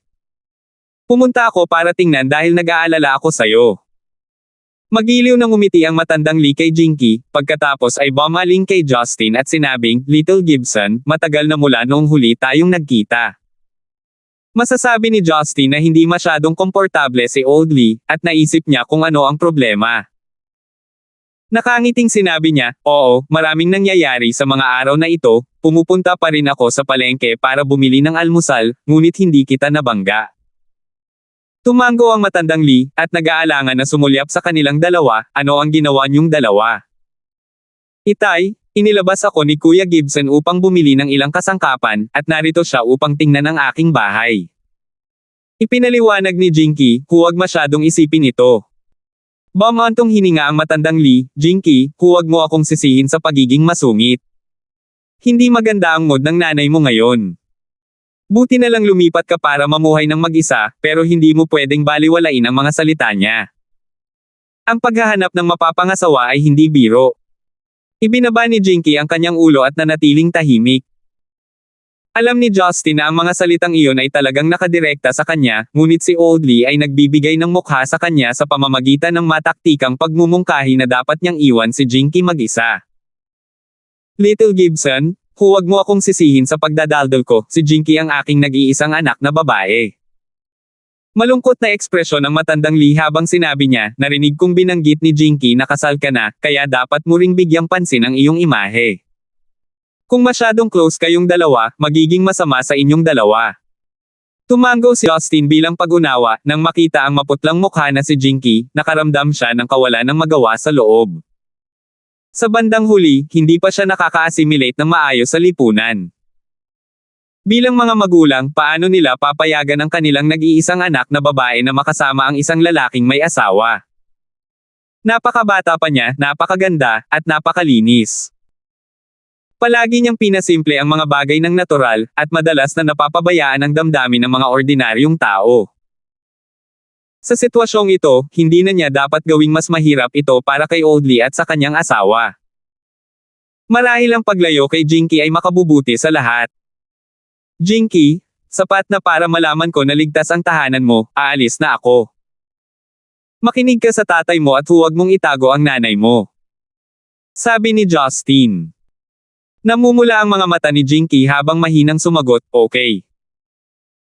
Pumunta ako para tingnan dahil nag-aalala ako sa'yo. Magiliw na ngumiti ang matandang Lee kay Jinky, pagkatapos ay bumaling kay Justin at sinabing, Little Gibson, matagal na mula noong huli tayong nagkita. Masasabi ni Justin na hindi masyadong komportable si Old Lee, at naisip niya kung ano ang problema. Nakangiting sinabi niya, oo, maraming nangyayari sa mga araw na ito, pumupunta pa rin ako sa palengke para bumili ng almusal, ngunit hindi kita nabangga. Tumango ang matandang Lee, at nag-aalangan na sumulyap sa kanilang dalawa, ano ang ginawa niyong dalawa? Itay, inilabas ako ni Kuya Gibson upang bumili ng ilang kasangkapan, at narito siya upang tingnan ang aking bahay. Ipinaliwanag ni Jinky, huwag masyadong isipin ito. Bumantong hininga ang matandang Lee, Jinky, huwag mo akong sisihin sa pagiging masungit. Hindi maganda ang mood ng nanay mo ngayon. Buti na lang lumipat ka para mamuhay ng mag-isa, pero hindi mo pwedeng baliwalain ang mga salita niya. Ang paghahanap ng mapapangasawa ay hindi biro. Ibinaba ni Jinky ang kanyang ulo at nanatiling tahimik. Alam ni Justin na ang mga salitang iyon ay talagang nakadirekta sa kanya, ngunit si Old Lee ay nagbibigay ng mukha sa kanya sa pamamagitan ng mataktikang pagmumungkahi na dapat niyang iwan si Jinky mag-isa. Little Gibson, huwag mo akong sisihin sa pagdadaldal ko, si Jinky ang aking nag-iisang anak na babae. Malungkot na ekspresyon ng matandang Lee habang sinabi niya, narinig kong binanggit ni Jinky na kasal ka na, kaya dapat mo ring bigyang pansin ang iyong imahe. Kung masyadong close kayong dalawa, magiging masama sa inyong dalawa. Tumango si Justin bilang pag-unawa, nang makita ang maputlang mukha na si Jinky, nakaramdam siya ng kawalan ng magawa sa loob. Sa bandang huli, hindi pa siya nakaka-assimilate ng maayos sa lipunan. Bilang mga magulang, paano nila papayagan ang kanilang nag-iisang anak na babae na makasama ang isang lalaking may asawa? Napakabata pa niya, napakaganda, at napakalinis. Palagi niyang pinasimple ang mga bagay ng natural, at madalas na napapabayaan ang damdamin ng mga ordinaryong tao. Sa sitwasyong ito, hindi na niya dapat gawing mas mahirap ito para kay Old Lee at sa kanyang asawa. Marahil ang paglayo kay Jinky ay makabubuti sa lahat. Jinky, sapat na para malaman ko na ligtas ang tahanan mo, aalis na ako. Makinig ka sa tatay mo at huwag mong itago ang nanay mo. Sabi ni Justin. Namumula ang mga mata ni Jinky habang mahinang sumagot, okay.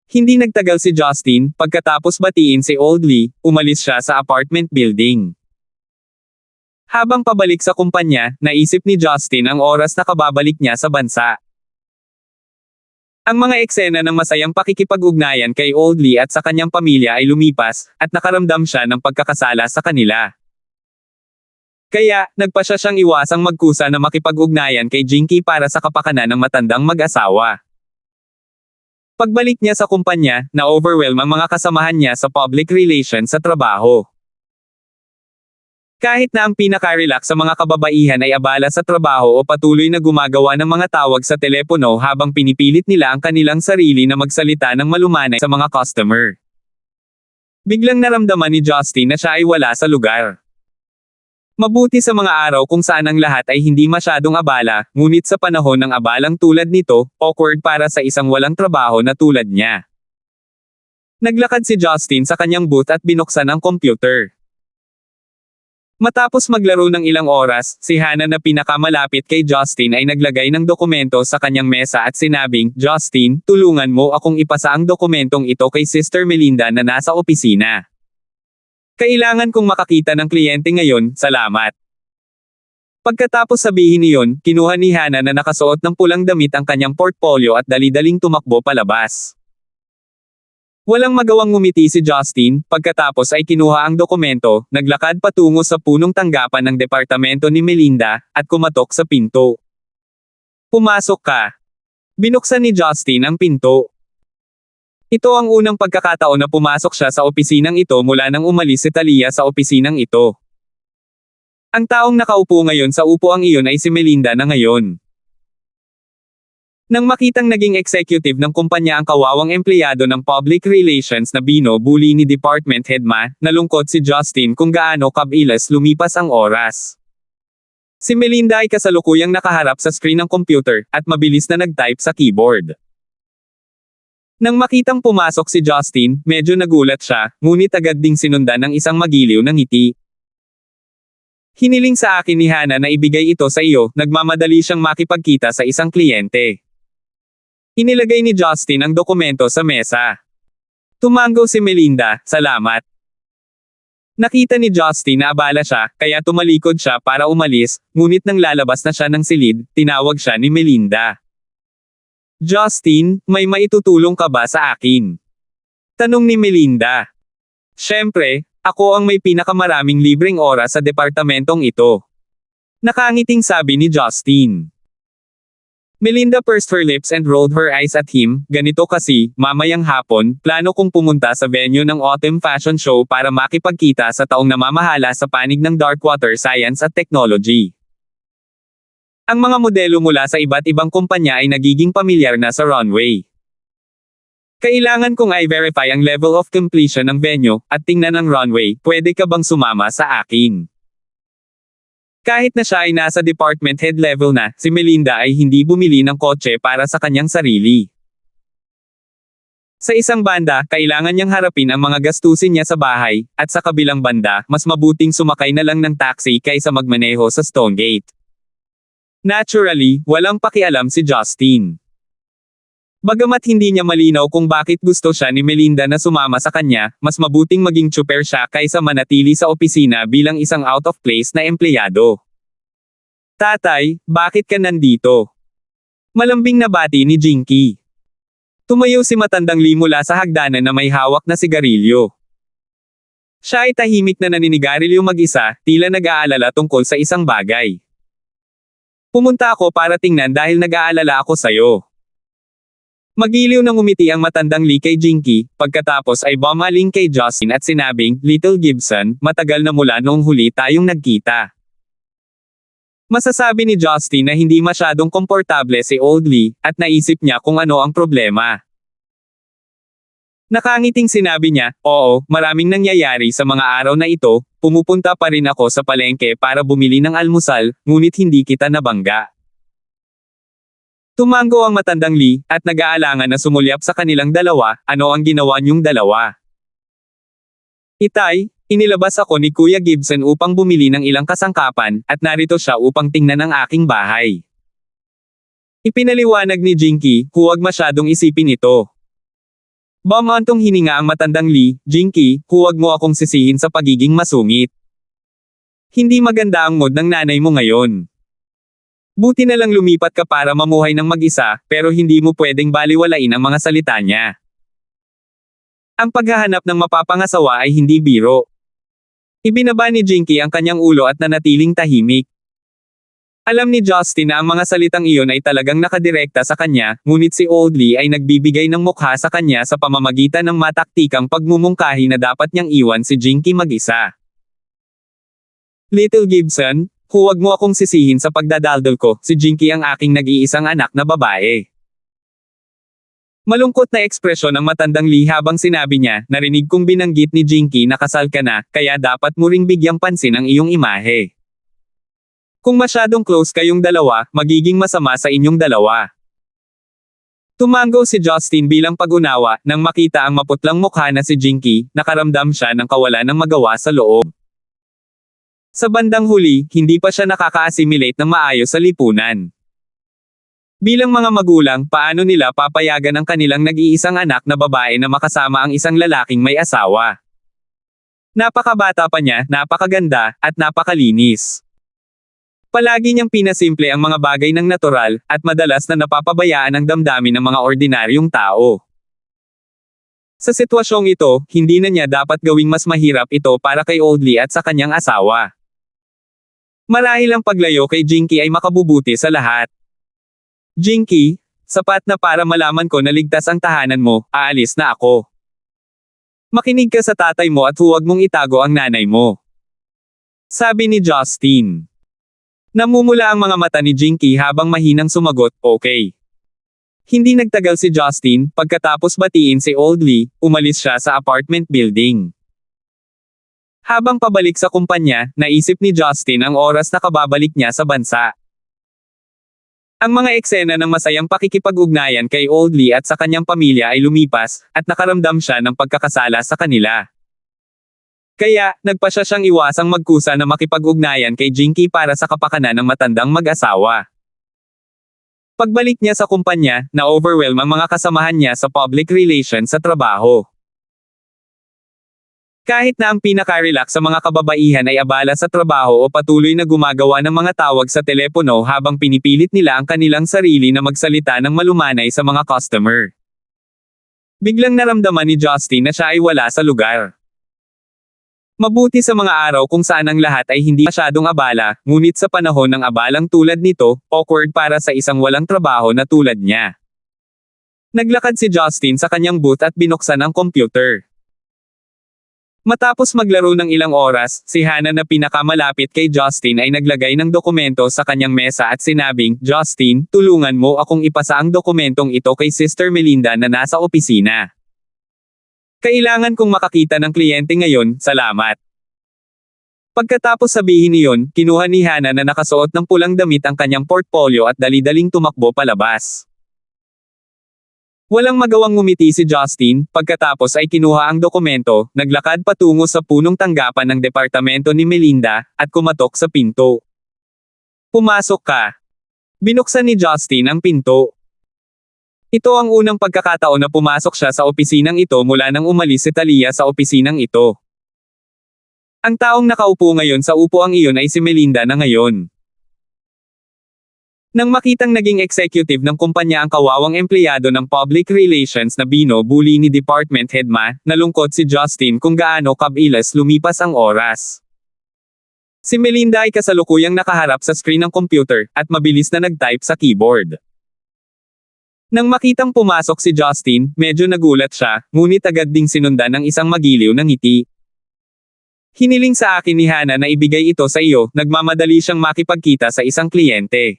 Hindi nagtagal si Justin, pagkatapos batiin si Old Lee, umalis siya sa apartment building. Habang pabalik sa kumpanya, naisip ni Justin ang oras na kababalik niya sa bansa. Ang mga eksena ng masayang pakikipag-ugnayan kay Old Lee at sa kanyang pamilya ay lumipas, at nakaramdam siya ng pagkakasala sa kanila. Kaya, nagpasya siyang iwasang magkusa na makipag-ugnayan kay Jinky para sa kapakanan ng matandang mag-asawa. Pagbalik niya sa kumpanya, na-overwhelm ang mga kasamahan niya sa public relations sa trabaho. Kahit na ang pinaka-relax sa mga kababaihan ay abala sa trabaho o patuloy na gumagawa ng mga tawag sa telepono habang pinipilit nila ang kanilang sarili na magsalita ng malumanay sa mga customer. Biglang naramdaman ni Justin na siya ay wala sa lugar. Mabuti sa mga araw kung saan ang lahat ay hindi masyadong abala, ngunit sa panahon ng abalang tulad nito, awkward para sa isang walang trabaho na tulad niya. Naglakad si Justin sa kanyang booth at binuksan ang computer. Matapos maglaro ng ilang oras, si Hannah na pinakamalapit kay Justin ay naglagay ng dokumento sa kanyang mesa at sinabing, "Justin, tulungan mo akong ipasa ang dokumentong ito kay Sister Melinda na nasa opisina. Kailangan kong makakita ng kliyente ngayon, salamat." Pagkatapos sabihin niyon, kinuha ni Hannah na nakasuot ng pulang damit ang kanyang portfolio at dali-daling tumakbo palabas. Walang magawang ngumiti si Justin, pagkatapos ay kinuha ang dokumento, naglakad patungo sa punong tanggapan ng departamento ni Melinda, at kumatok sa pinto. "Pumasok ka." Binuksan ni Justin ang pinto. Ito ang unang pagkakataon na pumasok siya sa opisinang ito mula nang umalis si Talia sa opisinang ito. Ang taong nakaupo ngayon sa upuang iyon ay si Melinda na ngayon. Nang makitang naging executive ng kumpanya ang kawawang empleyado ng public relations na binubuli ni Department Head Ma, nalungkot si Justin kung gaano kabilis lumipas ang oras. Si Melinda ay kasalukuyang nakaharap sa screen ng computer, at mabilis na nag-type sa keyboard. Nang makitang pumasok si Justin, medyo nagulat siya, ngunit agad ding sinundan ng isang magiliw na ngiti. "Hiniling sa akin ni Hannah na ibigay ito sa iyo, nagmamadali siyang makipagkita sa isang kliyente." Inilagay ni Justin ang dokumento sa mesa. Tumango si Melinda, "Salamat." Nakita ni Justin na abala siya, kaya tumalikod siya para umalis, ngunit nang lalabas na siya ng silid, tinawag siya ni Melinda. "Justin, may maitutulong ka ba sa akin?" tanong ni Melinda. "Siyempre, ako ang may pinakamaraming libreng oras sa departamentong ito." Nakangiting sabi ni Justin. Melinda pursed her lips and rolled her eyes at him. "Ganito kasi, mamayang hapon, plano kong pumunta sa venue ng Autumn Fashion Show para makipagkita sa taong namamahala sa panig ng Darkwater Science at Technology. Ang mga modelo mula sa iba't ibang kumpanya ay nagiging pamilyar na sa runway. Kailangan kong i-verify ang level of completion ng venue, at tingnan ang runway, pwede ka bang sumama sa akin?" Kahit na siya ay nasa department head level na, si Melinda ay hindi bumili ng kotse para sa kanyang sarili. Sa isang banda, kailangan niyang harapin ang mga gastusin niya sa bahay, at sa kabilang banda, mas mabuting sumakay na lang ng taxi kaysa magmaneho sa Stonegate. Naturally, walang pakialam si Justin. Bagamat hindi niya malinaw kung bakit gusto siya ni Melinda na sumama sa kanya, mas mabuting maging tsuper siya kaysa manatili sa opisina bilang isang out-of-place na empleyado. "Tatay, bakit ka nandito?" malambing na bati ni Jinky. Tumayo si matandang Lee mula sa hagdanan na may hawak na sigarilyo. Siya ay tahimik na naninigarilyo mag-isa, tila nag-aalala tungkol sa isang bagay. "Pumunta ako para tingnan dahil nag-aalala ako sayo." Magiliw na ngumiti ang matandang Lee kay Jinky, pagkatapos ay bumaling kay Justin at sinabing, "Little Gibson, matagal na mula noong huli tayong nagkita." Masasabi ni Justin na hindi masyadong komportable si Old Lee, at naisip niya kung ano ang problema. Nakangiting sinabi niya, "Oo, maraming nangyayari sa mga araw na ito, pumupunta pa rin ako sa palengke para bumili ng almusal, ngunit hindi kita nabangga." Tumango ang matandang Lee, at nag-aalangan na sumulyap sa kanilang dalawa. "Ano ang ginawa niyong dalawa?" "Itay, inilabas ako ni Kuya Gibson upang bumili ng ilang kasangkapan, at narito siya upang tingnan ang aking bahay." Ipinaliwanag ni Jinky, "Huwag masyadong isipin ito. Bumantong hininga ang matandang Lee, Jinky, huwag mo akong sisihin sa pagiging masungit. Hindi maganda ang mood ng nanay mo ngayon. Buti na lang lumipat ka para mamuhay ng mag-isa, pero hindi mo pwedeng baliwalain ang mga salita niya. Ang paghahanap ng mapapangasawa ay hindi biro. Ibinaba ni Jinky ang kanyang ulo at nanatiling tahimik. Alam ni Justin na ang mga salitang iyon ay talagang nakadirekta sa kanya, ngunit si Old Lee ay nagbibigay ng mukha sa kanya sa pamamagitan ng mataktikang pagmumungkahi na dapat niyang iwan si Jinky mag-isa. Little Gibson, huwag mo akong sisihin sa pagdadaldal ko, si Jinky ang aking nag-iisang anak na babae. Malungkot na ekspresyon ng matandang Lee habang sinabi niya, narinig kong binanggit ni Jinky na kasal ka na, kaya dapat mo ring bigyang pansin ang iyong imahe. Kung masyadong close kayong dalawa, magiging masama sa inyong dalawa. Tumango si Justin bilang pag-unawa, nang makita ang maputlang mukha na si Jinky, nakaramdam siya ng kawalan ng magawa sa loob. Sa bandang huli, hindi pa siya nakaka-assimilate ng maayos sa lipunan. Bilang mga magulang, paano nila papayagan ang kanilang nag-iisang anak na babae na makasama ang isang lalaking may asawa? Napakabata pa niya, napakaganda, at napakalinis. Palagi niyang pinasimple ang mga bagay ng natural, at madalas na napapabayaan ang damdamin ng mga ordinaryong tao. Sa sitwasyong ito, hindi na niya dapat gawing mas mahirap ito para kay Old Lee at sa kanyang asawa. Marahil ang paglayo kay Jinky ay makabubuti sa lahat. Jinky, sapat na para malaman ko na ligtas ang tahanan mo, aalis na ako. Makinig ka sa tatay mo at huwag mong itago ang nanay mo. Sabi ni Justin. Namumula ang mga mata ni Jinky habang mahinang sumagot, okay. Hindi nagtagal si Justin, pagkatapos batiin si Old Lee, umalis siya sa apartment building. Habang pabalik sa kumpanya, naisip ni Justin ang oras na kababalik niya sa bansa. Ang mga eksena ng masayang pakikipag-ugnayan kay Old Lee at sa kanyang pamilya ay lumipas, at nakaramdam siya ng pagkakasala sa kanila. Kaya, nagpasya siyang iwasang magkusa na makipag-ugnayan kay Jinky para sa kapakanan ng matandang mag-asawa. Pagbalik niya sa kumpanya, na-overwhelm ang mga kasamahan niya sa public relations sa trabaho. Kahit na ang pinaka-relax sa mga kababaihan ay abala sa trabaho o patuloy na gumagawa ng mga tawag sa telepono habang pinipilit nila ang kanilang sarili na magsalita ng malumanay sa mga customer. Biglang naramdaman ni Justin na siya ay wala sa lugar. Mabuti sa mga araw kung saan ang lahat ay hindi masyadong abala, ngunit sa panahon ng abalang tulad nito, awkward para sa isang walang trabaho na tulad niya. Naglakad si Justin sa kanyang booth at binuksan ang computer. Matapos maglaro ng ilang oras, si Hannah na pinakamalapit kay Justin ay naglagay ng dokumento sa kanyang mesa at sinabing, Justin, tulungan mo akong ipasa ang dokumentong ito kay Sister Melinda na nasa opisina. Kailangan kong makakita ng kliyente ngayon, salamat. Pagkatapos sabihin niyon, kinuha ni Hannah na nakasuot ng pulang damit ang kanyang portfolio at dali-daling tumakbo palabas. Walang magawang ngumiti si Justin, pagkatapos ay kinuha ang dokumento, naglakad patungo sa punong tanggapan ng departamento ni Melinda, at kumatok sa pinto. Pumasok ka. Binuksan ni Justin ang pinto. Ito ang unang pagkakataon na pumasok siya sa opisinang ito mula nang umalis si Talia sa opisinang ito. Ang taong nakaupo ngayon sa upuang iyon ay si Melinda na ngayon. Nang makitang naging executive ng kumpanya ang kawawang empleyado ng public relations na binubuli ni Department Head Ma, nalungkot si Justin kung gaano kabilis lumipas ang oras. Si Melinda ay kasalukuyang nakaharap sa screen ng computer, at mabilis na nag-type sa keyboard. Nang makitang pumasok si Justin, medyo nagulat siya, ngunit agad ding sinundan ng isang magiliw na ngiti. Hiniling sa akin ni Hannah na ibigay ito sa iyo, nagmamadali siyang makipagkita sa isang kliyente.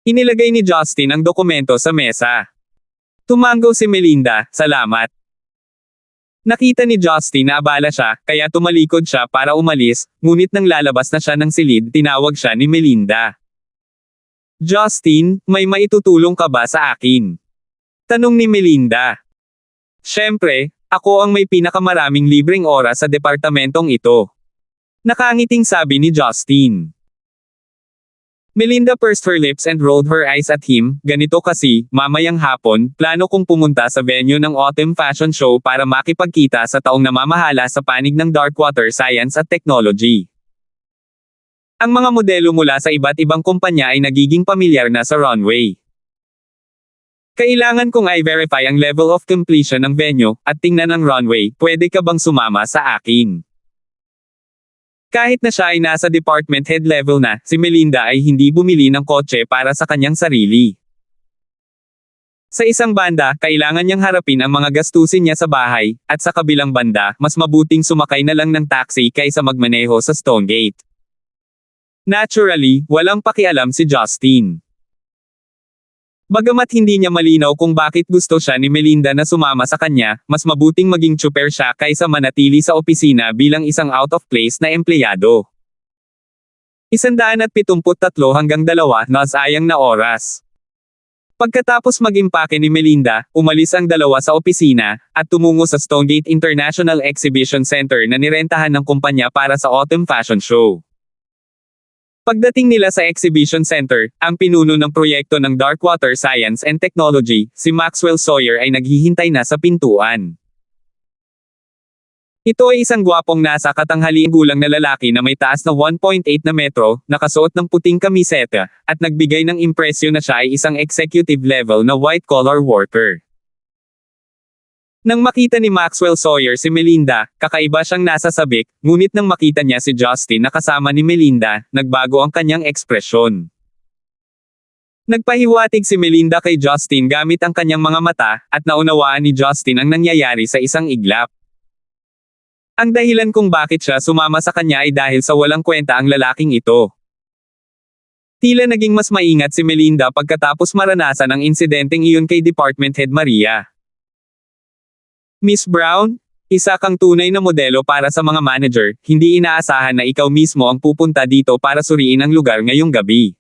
Inilagay ni Justin ang dokumento sa mesa. Tumango si Melinda, salamat. Nakita ni Justin na abala siya, kaya tumalikod siya para umalis, ngunit nang lalabas na siya ng silid, tinawag siya ni Melinda. Justin, may maitutulong ka ba sa akin? Tanong ni Melinda. Siyempre, ako ang may pinakamaraming libreng oras sa departamentong ito. Nakangiting sabi ni Justin. Melinda pursed her lips and rolled her eyes at him. Ganito kasi, mamayang hapon, plano kong pumunta sa venue ng Autumn Fashion Show para makipagkita sa taong namamahala sa panig ng Darkwater Science at Technology. Ang mga modelo mula sa iba't ibang kumpanya ay nagiging pamilyar na sa runway. Kailangan kong i-verify ang level of completion ng venue, at tingnan ang runway. Pwede ka bang sumama sa akin? Kahit na siya ay nasa department head level na, si Melinda ay hindi bumili ng kotse para sa kanyang sarili. Sa isang banda, kailangan niyang harapin ang mga gastusin niya sa bahay, at sa kabilang banda, mas mabuting sumakay na lang ng taxi kaysa magmaneho sa Stonegate. Naturally, walang pakialam si Justin. Bagamat hindi niya malinaw kung bakit gusto siya ni Melinda na sumama sa kanya, mas mabuting maging tsuper siya kaysa manatili sa opisina bilang isang out-of-place na empleyado. 173 hanggang 2 na sayang na oras. Pagkatapos mag-impake ni Melinda, umalis ang dalawa sa opisina, at tumungo sa Stonegate International Exhibition Center na nirentahan ng kumpanya para sa Autumn Fashion Show. Pagdating nila sa Exhibition Center, ang pinuno ng proyekto ng Darkwater Science and Technology, si Maxwell Sawyer ay naghihintay na sa pintuan. Ito ay isang gwapong nasa katanghaliang gulang na lalaki na may taas na 1.8 na metro, nakasuot ng puting kamiseta, at nagbigay ng impresyon na siya ay isang executive level na white-collar worker. Nang makita ni Maxwell Sawyer si Melinda, kakaiba siyang nasa sabik, ngunit nang makita niya si Justin na kasama ni Melinda, nagbago ang kanyang ekspresyon. Nagpahiwatig si Melinda kay Justin gamit ang kanyang mga mata, at naunawaan ni Justin ang nangyayari sa isang iglap. Ang dahilan kung bakit siya sumama sa kanya ay dahil sa walang kwenta ang lalaking ito. Tila naging mas maingat si Melinda pagkatapos maranasan ang insidenteng iyon kay Department Head Maria. Miss Brown, isa kang tunay na modelo para sa mga manager, hindi inaasahan na ikaw mismo ang pupunta dito para suriin ang lugar ngayong gabi.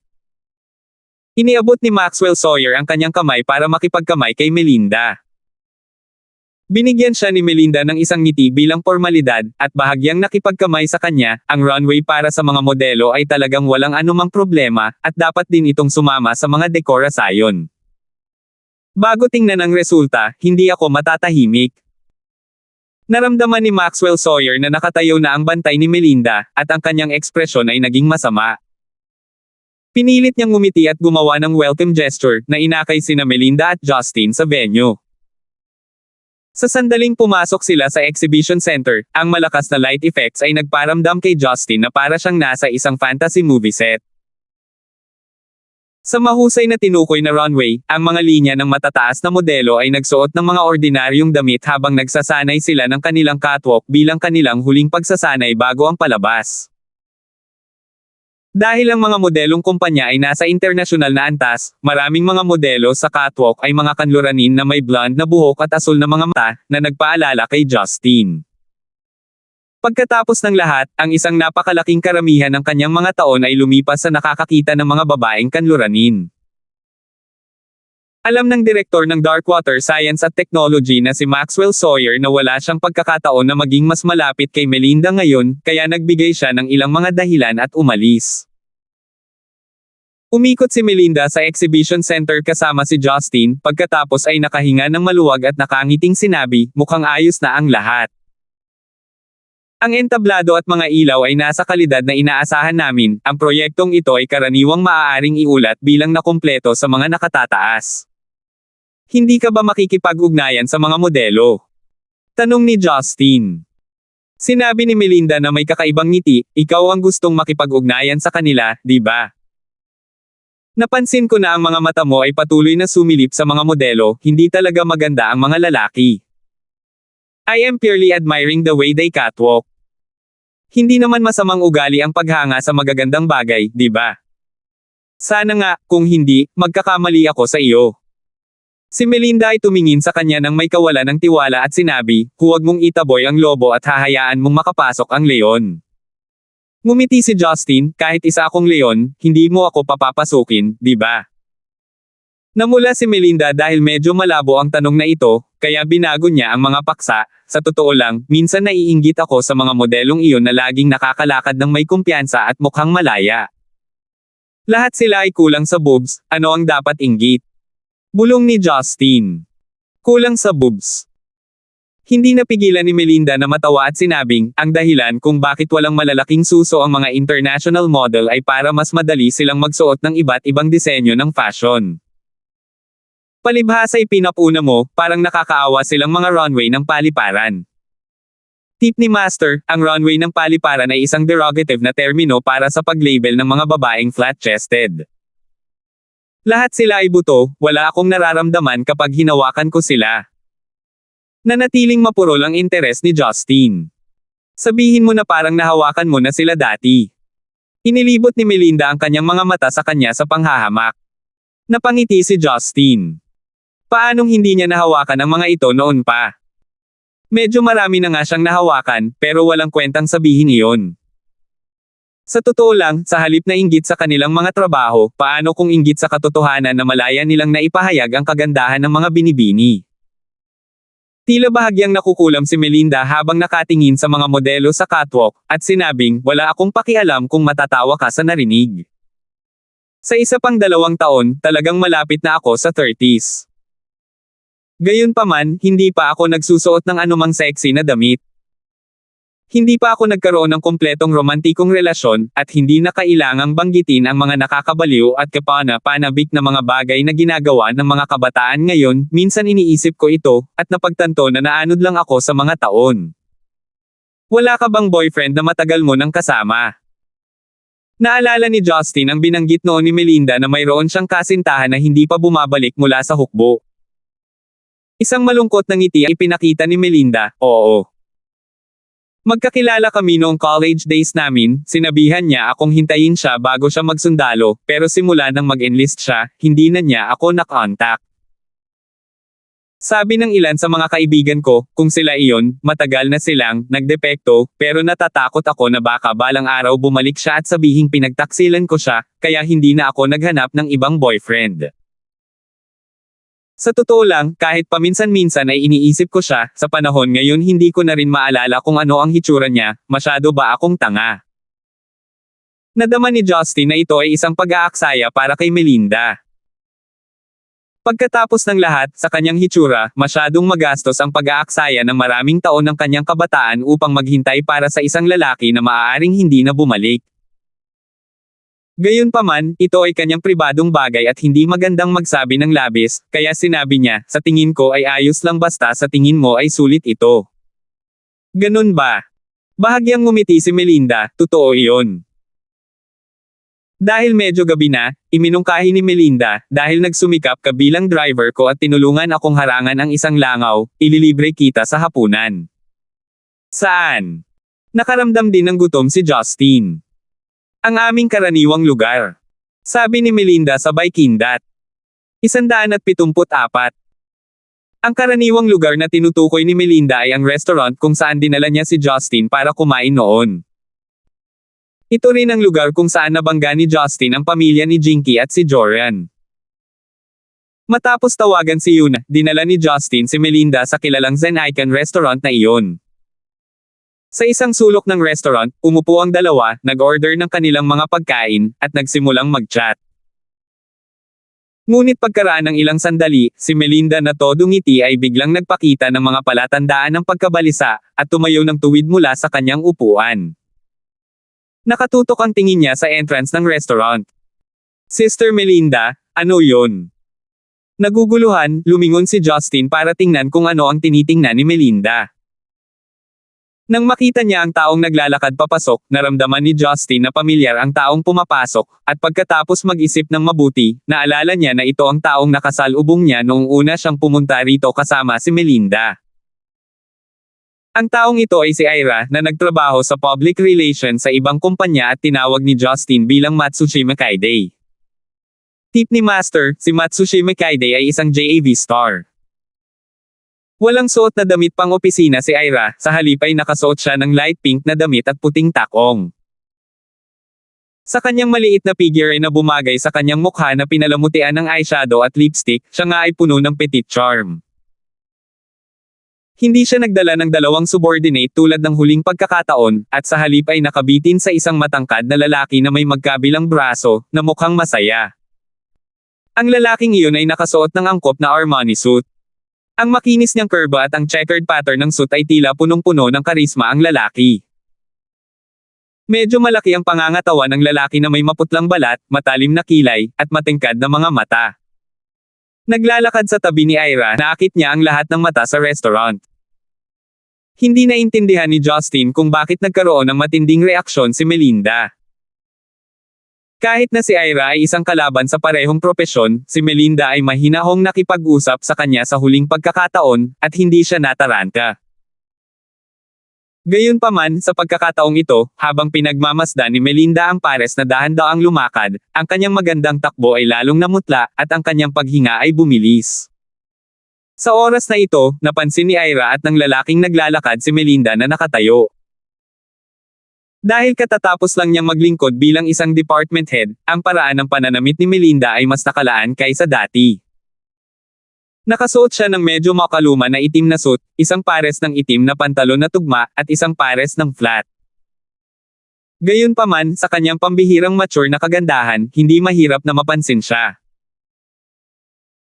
Iniabot ni Maxwell Sawyer ang kanyang kamay para makipagkamay kay Melinda. Binigyan siya ni Melinda ng isang ngiti bilang formalidad, at bahagyang nakipagkamay sa kanya. Ang runway para sa mga modelo ay talagang walang anumang problema, at dapat din itong sumama sa mga dekorasyon. Bago tingnan ang resulta, hindi ako matatahimik. Naramdaman ni Maxwell Sawyer na nakatayo na ang bantay ni Melinda, at ang kanyang ekspresyon ay naging masama. Pinilit niyang ngumiti at gumawa ng welcome gesture, na inakay sina Melinda at Justin sa venue. Sa sandaling pumasok sila sa exhibition center, ang malakas na light effects ay nagparamdam kay Justin na para siyang nasa isang fantasy movie set. Sa mahusay na tinukoy na runway, ang mga linya ng matataas na modelo ay nagsuot ng mga ordinaryong damit habang nagsasanay sila ng kanilang catwalk bilang kanilang huling pagsasanay bago ang palabas. Dahil ang mga modelong kumpanya ay nasa internasyonal na antas, maraming mga modelo sa catwalk ay mga kanluranin na may blonde na buhok at asul na mga mata, na nagpaalala kay Justin. Pagkatapos ng lahat, ang isang napakalaking karamihan ng kanyang mga taon ay lumipas sa nakakakita ng mga babaeng kanluranin. Alam ng direktor ng Darkwater Science at Technology na si Maxwell Sawyer na wala siyang pagkakataon na maging mas malapit kay Melinda ngayon, kaya nagbigay siya ng ilang mga dahilan at umalis. Umikot si Melinda sa exhibition center kasama si Justin, pagkatapos ay nakahinga ng maluwag at nakangiting sinabi, mukhang ayos na ang lahat. Ang entablado at mga ilaw ay nasa kalidad na inaasahan namin. Ang proyektong ito ay karaniwang maaaring iulat bilang nakumpleto sa mga nakatataas. Hindi ka ba makikipag-ugnayan sa mga modelo? Tanong ni Justin. Sinabi ni Melinda na may kakaibang ngiti, ikaw ang gustong makipag-ugnayan sa kanila, di ba? Napansin ko na ang mga mata mo ay patuloy na sumilip sa mga modelo, hindi talaga maganda ang mga lalaki. I am purely admiring the way they catwalk. Hindi naman masamang ugali ang paghanga sa magagandang bagay, di ba? Sana nga, kung hindi, magkakamali ako sa iyo. Si Melinda ay tumingin sa kanya nang may kawalan ng tiwala at sinabi, huwag mong itaboy ang lobo at hahayaan mong makapasok ang leon. Ngumiti si Justin, kahit isa akong leon, hindi mo ako papapasukin, di ba? Namula si Melinda dahil medyo malabo ang tanong na ito, kaya binago niya ang mga paksa. Sa totoo lang, minsan naiinggit ako sa mga modelong iyon na laging nakakalakad ng may kumpiyansa at mukhang malaya. Lahat sila ay kulang sa boobs, ano ang dapat inggit? Bulong ni Justin. Kulang sa boobs. Hindi napigilan ni Melinda na matawa at sinabing, ang dahilan kung bakit walang malalaking suso ang mga international model ay para mas madali silang magsuot ng iba't ibang disenyo ng fashion. Palibhasa'y pinapuna mo, parang nakakaawa silang mga runway ng paliparan. Tip ni Master, ang runway ng paliparan ay isang derogative na termino para sa paglabel ng mga babaeng flat-chested. Lahat sila ay buto, wala akong nararamdaman kapag hinawakan ko sila. Nanatiling mapurol ang interes ni Justin. Sabihin mo na parang nahawakan mo na sila dati. Inilibot ni Melinda ang kanyang mga mata sa kanya sa panghahamak. Napangiti si Justin. Paanong hindi niya nahawakan ang mga ito noon pa? Medyo marami na nga siyang nahawakan, pero walang kwentang sabihin iyon. Sa totoo lang, sa halip na inggit sa kanilang mga trabaho, paano kung inggit sa katotohanan na malaya nilang naipahayag ang kagandahan ng mga binibini? Tila bahagyang nakukulam si Melinda habang nakatingin sa mga modelo sa catwalk, at sinabing, wala akong pakialam kung matatawa ka sa narinig. Sa isa pang 2 taon, talagang malapit na ako sa 30s. Gayunpaman, hindi pa ako nagsusuot ng anumang sexy na damit. Hindi pa ako nagkaroon ng kumpletong romantikong relasyon, at hindi na kailangang banggitin ang mga nakakabaliw at kapana-panabik na mga bagay na ginagawa ng mga kabataan ngayon. Minsan iniisip ko ito, at napagtanto na naanod lang ako sa mga taon. Wala ka bang boyfriend na matagal mo nang kasama? Naalala ni Justin ang binanggit noon ni Melinda na mayroon siyang kasintahan na hindi pa bumabalik mula sa hukbo. Isang malungkot na ngiti ay pinakita ni Melinda, oo. Magkakilala kami noong college days namin, sinabihan niya akong hintayin siya bago siya magsundalo, pero simula nang mag-enlist siya, hindi na niya ako na-contact. Sabi ng ilan sa mga kaibigan ko, kung sila iyon, matagal na silang nagdepekto, pero natatakot ako na baka balang araw bumalik siya at sabihing pinagtaksilan ko siya, kaya hindi na ako naghanap ng ibang boyfriend. Sa totoo lang, kahit paminsan-minsan ay iniisip ko siya, sa panahon ngayon hindi ko na rin maalala kung ano ang hitsura niya, masyado ba akong tanga? Nadama ni Justin na ito ay isang pag-aaksaya para kay Melinda. Pagkatapos ng lahat, sa kanyang hitsura, masyadong magastos ang pag-aaksaya ng maraming taon ng kanyang kabataan upang maghintay para sa isang lalaki na maaaring hindi na bumalik. Gayunpaman, ito ay kanyang pribadong bagay at hindi magandang magsabi ng labis, kaya sinabi niya, sa tingin ko ay ayos lang basta sa tingin mo ay sulit ito. Ganun ba? Bahagyang ngumiti si Melinda, totoo iyon. Dahil medyo gabi na, iminungkahi ni Melinda, dahil nagsumikap ka bilang driver ko at tinulungan akong harangan ang isang langaw, ililibre kita sa hapunan. Saan? Nakaramdam din ng gutom si Justin. Ang aming karaniwang lugar. Sabi ni Melinda sabay kindat. 174. Ang karaniwang lugar na tinutukoy ni Melinda ay ang restaurant kung saan dinala niya si Justin para kumain noon. Ito rin ang lugar kung saan nabangga ni Justin ang pamilya ni Jinky at si Jorian. Matapos tawagan si Yuna, dinala ni Justin si Melinda sa kilalang Zen Icon restaurant na iyon. Sa isang sulok ng restaurant, umupo ang dalawa, nag-order ng kanilang mga pagkain, at nagsimulang mag-chat. Ngunit pagkaraan ng ilang sandali, si Melinda na todo ngiti ay biglang nagpakita ng mga palatandaan ng pagkabalisa, at tumayo ng tuwid mula sa kanyang upuan. Nakatutok ang tingin niya sa entrance ng restaurant. Sister Melinda, ano yon? Naguguluhan, lumingon si Justin para tingnan kung ano ang tinitingnan ni Melinda. Nang makita niya ang taong naglalakad papasok, naramdaman ni Justin na pamilyar ang taong pumapasok, at pagkatapos mag-isip ng mabuti, naalala niya na ito ang taong nakasalubong niya noong una siyang pumunta rito kasama si Melinda. Ang taong ito ay si Ira, na nagtrabaho sa public relations sa ibang kumpanya at tinawag ni Justin bilang Matsushima Kaide. Tip ni Master, si Matsushima Kaide ay isang JAV star. Walang suot na damit pang opisina si Ira, sa halip ay nakasuot siya ng light pink na damit at puting takong. Sa kanyang maliit na figure ay na bumagay sa kanyang mukha na pinalamutian ng eyeshadow at lipstick, siya nga ay puno ng petite charm. Hindi siya nagdala ng dalawang subordinate tulad ng huling pagkakataon, at sa halip ay nakabitin sa isang matangkad na lalaki na may magkabilang braso, na mukhang masaya. Ang lalaking iyon ay nakasuot ng angkop na Armani suit. Ang makinis niyang kurba at ang checkered pattern ng suit ay tila punong-puno ng karisma ang lalaki. Medyo malaki ang pangangatawan ng lalaki na may maputlang balat, matalim na kilay, at matingkad na mga mata. Naglalakad sa tabi ni Ira, naakit niya ang lahat ng mata sa restaurant. Hindi naintindihan ni Justin kung bakit nagkaroon ng matinding reaksyon si Melinda. Kahit na si Ira ay isang kalaban sa parehong propesyon, si Melinda ay mahinahong nakipag-usap sa kanya sa huling pagkakataon, at hindi siya nataranta. Gayunpaman, sa pagkakataong ito, habang pinagmamasdan ni Melinda ang pares na dahan-daang lumakad, ang kanyang magandang takbo ay lalong namutla, at ang kanyang paghinga ay bumilis. Sa oras na ito, napansin ni Ira at ng lalaking naglalakad si Melinda na nakatayo. Dahil katatapos lang niyang maglingkod bilang isang department head, ang paraan ng pananamit ni Melinda ay mas nakalaan kaysa dati. Nakasuot siya ng medyo makaluma na itim na suit, isang pares ng itim na pantalon na tugma, at isang pares ng flat. Gayunpaman, sa kanyang pambihirang mature na kagandahan, hindi mahirap na mapansin siya.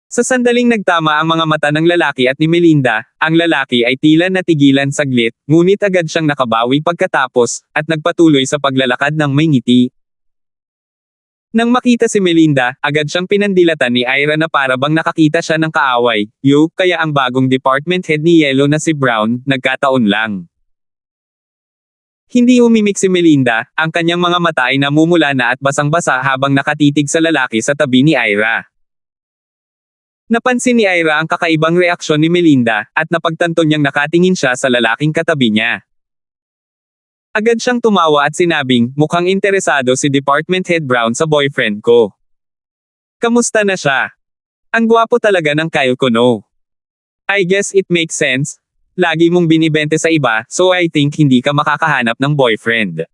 Sa sandaling nagtama ang mga mata ng lalaki at ni Melinda, ang lalaki ay tila natigilan saglit, ngunit agad siyang nakabawi pagkatapos, at nagpatuloy sa paglalakad ng may ngiti. Nang makita si Melinda, agad siyang pinandilatan ni Ira na para bang nakakita siya ng kaaway, kaya ang bagong department head ni Yellow na si Brown, nagkataon lang. Hindi umimik si Melinda, ang kanyang mga mata ay namumula na at basang-basa habang nakatitig sa lalaki sa tabi ni Ira. Napansin ni Ira ang kakaibang reaksyon ni Melinda, at napagtanto niyang nakatingin siya sa lalaking katabi niya. Agad siyang tumawa at sinabing, mukhang interesado si Department Head Brown sa boyfriend ko. Kamusta na siya? Ang gwapo talaga ng Kyle ko no. I guess it makes sense. Lagi mong binibente sa iba, so I think hindi ka makakahanap ng boyfriend.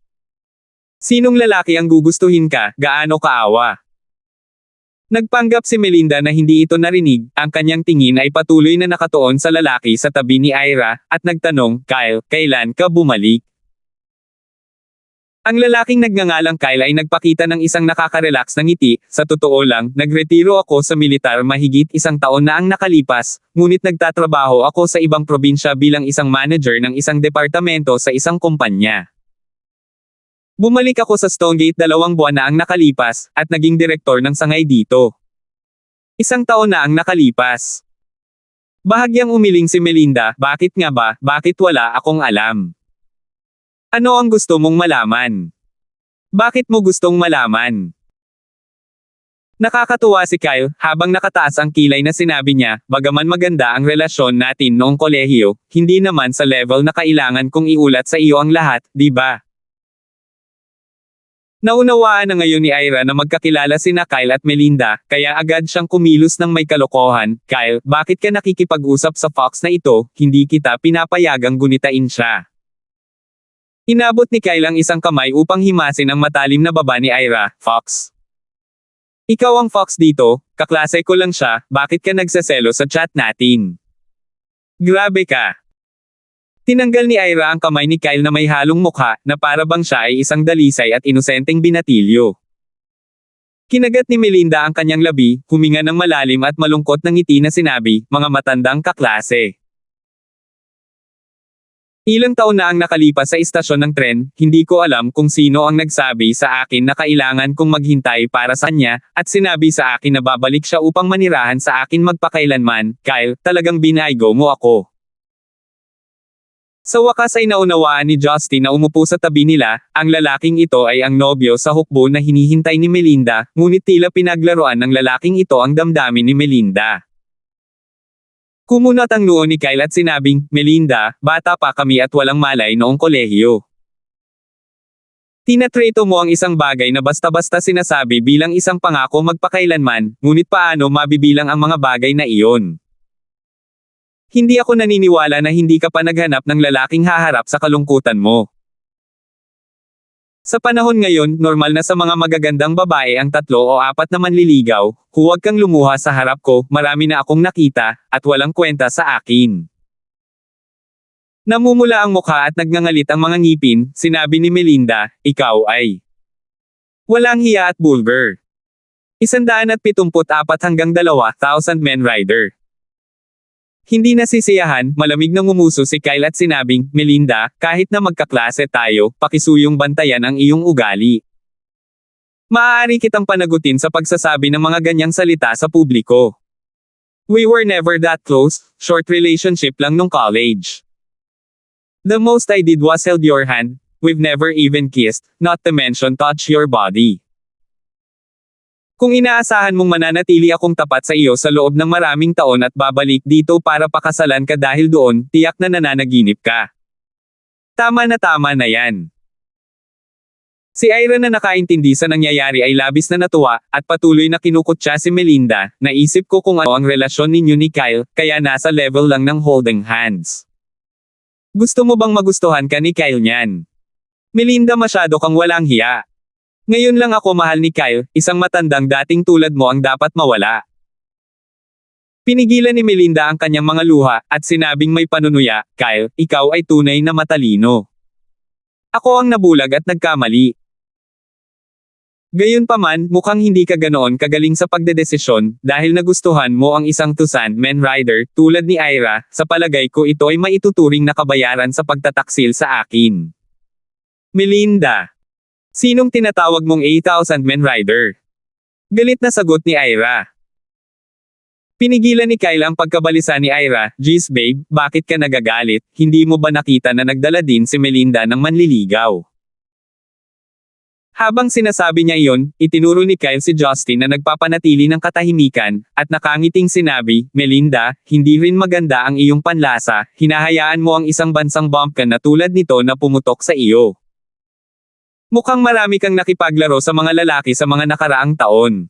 Sinong lalaki ang gugustuhin ka, gaano kaawa? Nagpanggap si Melinda na hindi ito narinig, ang kanyang tingin ay patuloy na nakatuon sa lalaki sa tabi ni Ira, at nagtanong, Kyle, kailan ka bumalik? Ang lalaking nagngangalang Kyle ay nagpakita ng isang nakaka-relax na ngiti, sa totoo lang, nagretiro ako sa militar mahigit 1 taon na ang nakalipas, ngunit nagtatrabaho ako sa ibang probinsya bilang isang manager ng isang departamento sa isang kumpanya. Bumalik ako sa Stonegate 2 buwan na ang nakalipas, at naging direktor ng sangay dito. 1 taon na ang nakalipas. Bahagyang umiling si Melinda, bakit nga ba, bakit wala akong alam? Ano ang gusto mong malaman? Bakit mo gustong malaman? Nakakatuwa si Kyle, habang nakataas ang kilay na sinabi niya, bagaman maganda ang relasyon natin noong kolehiyo, hindi naman sa level na kailangan kong iulat sa iyo ang lahat, di ba? Naunawaan na ngayon ni Ira na magkakilala sina Kyle at Melinda, kaya agad siyang kumilos ng may kalokohan, Kyle, bakit ka nakikipag-usap sa Fox na ito, hindi kita pinapayagang gunitain siya. Inabot ni Kyle ang isang kamay upang himasin ang matalim na baba ni Ira, Fox. Ikaw ang Fox dito, kaklase ko lang siya, bakit ka nagsaselo sa chat natin? Grabe ka. Tinanggal ni Ira ang kamay ni Kyle na may halong mukha, na para bang siya ay isang dalisay at inosenteng binatilyo. Kinagat ni Melinda ang kanyang labi, huminga ng malalim at malungkot ng ngiti na sinabi, mga matandang kaklase. Ilang taon na ang nakalipas sa istasyon ng tren, hindi ko alam kung sino ang nagsabi sa akin na kailangan kong maghintay para sa kanya, at sinabi sa akin na babalik siya upang manirahan sa akin magpakailanman, Kyle, talagang binaygo mo ako. Sa wakas ay naunawaan ni Justin na umupo sa tabi nila, ang lalaking ito ay ang nobyo sa hukbo na hinihintay ni Melinda, ngunit tila pinaglaruan ng lalaking ito ang damdamin ni Melinda. Kumunat ang noo ni Kyle at sinabing, Melinda, bata pa kami at walang malay noong kolehiyo. Tinatreto mo ang isang bagay na basta-basta sinasabi bilang isang pangako magpakailanman, ngunit paano mabibilang ang mga bagay na iyon? Hindi ako naniniwala na hindi ka pa naghanap ng lalaking haharap sa kalungkutan mo. Sa panahon ngayon, normal na sa mga magagandang babae ang 3 o 4 na manliligaw, huwag kang lumuha sa harap ko, marami na akong nakita, at walang kwenta sa akin. Namumula ang mukha at nagngangalit ang mga ngipin, sinabi ni Melinda, ikaw ay walang hiya at vulgar. 174 hanggang 2,000 men rider. Hindi nasisiyahan, malamig na ngumuso si Kyle at sinabing, Melinda, kahit na magkaklase tayo, pakisuyong bantayan ang iyong ugali. Maaari kitang panagutin sa pagsasabi ng mga ganyang salita sa publiko. We were never that close, short relationship lang nung college. The most I did was held your hand, we've never even kissed, not to mention touch your body. Kung inaasahan mong mananatili akong tapat sa iyo sa loob ng maraming taon at babalik dito para pakasalan ka dahil doon, tiyak na nananaginip ka. Tama na yan. Si Ira na nakaintindi sa nangyayari ay labis na natuwa, at patuloy na kinukutya si Melinda, naisip ko kung ano ang relasyon ninyo ni Kyle, kaya nasa level lang ng holding hands. Gusto mo bang magustuhan ka ni Kyle niyan? Melinda, masyado kang walang hiya. Ngayon lang ako mahal ni Kyle, isang matandang dating tulad mo ang dapat mawala. Pinigilan ni Melinda ang kanyang mga luha, at sinabing may panunuya, Kyle, ikaw ay tunay na matalino. Ako ang nabulag at nagkamali. Gayunpaman, mukhang hindi ka ganoon kagaling sa pagdedesisyon, dahil nagustuhan mo ang isang Tucson men rider, tulad ni Ira, sa palagay ko ito ay maituturing na kabayaran sa pagtataksil sa akin. Melinda. Sinong tinatawag mong 8,000 men rider? Galit na sagot ni Ira. Pinigilan ni Kyle ang pagkabalisa ni Ira, Jeez babe, bakit ka nagagalit, hindi mo ba nakita na nagdala din si Melinda ng manliligaw? Habang sinasabi niya iyon, itinuro ni Kyle si Justin na nagpapanatili ng katahimikan, at nakangiting sinabi, Melinda, hindi rin maganda ang iyong panlasa, hinahayaan mo ang isang bansang bumpkin na tulad nito na pumutok sa iyo. Mukhang marami kang nakipaglaro sa mga lalaki sa mga nakaraang taon.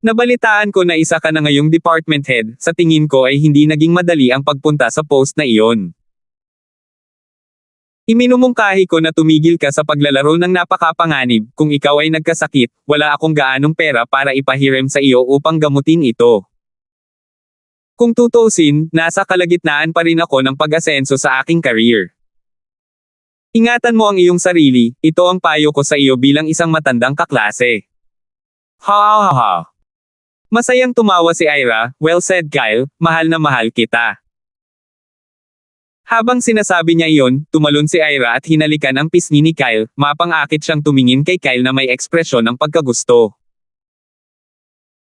Nabalitaan ko na isa ka na ngayong department head, sa tingin ko ay hindi naging madali ang pagpunta sa post na iyon. Iminumungkahi ko na tumigil ka sa paglalaro ng napakapanganib, kung ikaw ay nagkasakit, wala akong gaanong pera para ipahiram sa iyo upang gamutin ito. Kung tutuusin, nasa kalagitnaan pa rin ako ng pag-asenso sa aking career. Ingatan mo ang iyong sarili, ito ang payo ko sa iyo bilang isang matandang kaklase. Ha ha ha. Masayang tumawa si Ira, well said Kyle, mahal na mahal kita. Habang sinasabi niya iyon, tumalon si Ira at hinalikan ang pisngi ni Kyle, mapang-akit siyang tumingin kay Kyle na may ekspresyon ng pagkagusto.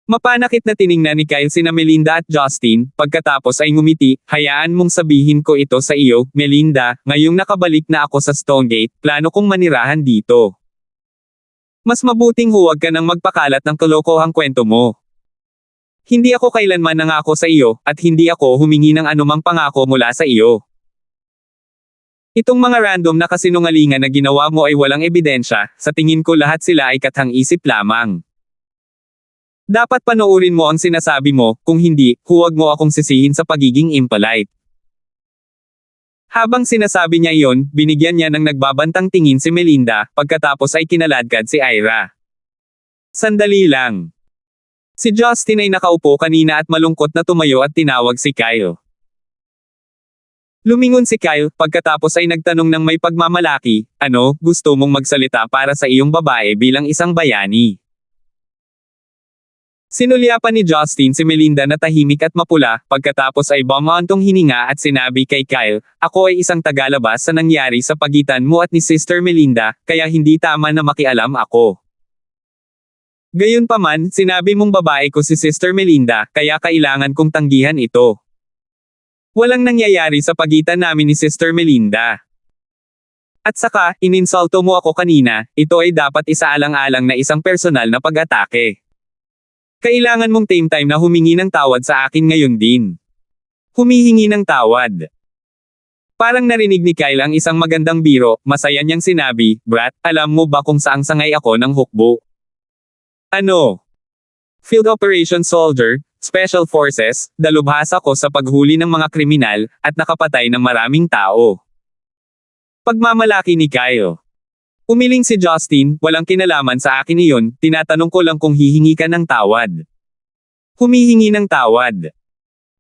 Mapanakit na tiningnan ni Kyle sina Melinda at Justin, pagkatapos ay ngumiti, hayaan mong sabihin ko ito sa iyo, Melinda, ngayong nakabalik na ako sa Stonegate, plano kong manirahan dito. Mas mabuting huwag ka nang magpakalat ng kalokohang kwento mo. Hindi ako kailanman nangako sa iyo, at hindi ako humingi ng anumang pangako mula sa iyo. Itong mga random na kasinungalingan na ginawa mo ay walang ebidensya, sa tingin ko lahat sila ay kathang-isip lamang. Dapat panoorin mo ang sinasabi mo, kung hindi, huwag mo akong sisihin sa pagiging impolite. Habang sinasabi niya iyon, binigyan niya ng nagbabantang tingin si Melinda, pagkatapos ay kinaladkad si Ira. Sandali lang. Si Justin ay nakaupo kanina at malungkot na tumayo at tinawag si Kyle. Lumingon si Kyle, pagkatapos ay nagtanong ng may pagmamalaki, ano, gusto mong magsalita para sa iyong babae bilang isang bayani? Sinulyapan ni Justin si Melinda na tahimik at mapula, pagkatapos ay bumantong hininga at sinabi kay Kyle, ako ay isang tagalabas sa nangyari sa pagitan mo at ni Sister Melinda, kaya hindi tama na makialam ako. Gayunpaman, sinabi mong babae ko si Sister Melinda, kaya kailangan kong tanggihan ito. Walang nangyayari sa pagitan namin ni Sister Melinda. At saka, ininsulto mo ako kanina, ito ay dapat isaalang-alang na isang personal na pag-atake. Kailangan mong time time na humingi ng tawad sa akin ngayon din. Humihingi ng tawad. Parang narinig ni Kyle ang isang magandang biro, masaya niyang sinabi, Brat, alam mo ba kung saang sangay ako ng hukbo? Ano? Field Operation Soldier, Special Forces, dalubhasa ko sa paghuli ng mga kriminal, at nakapatay ng maraming tao. Pagmamalaki ni Kyle. Umiling si Justin, walang kinalaman sa akin iyon, tinatanong ko lang kung hihingi ka ng tawad. Humihingi ng tawad.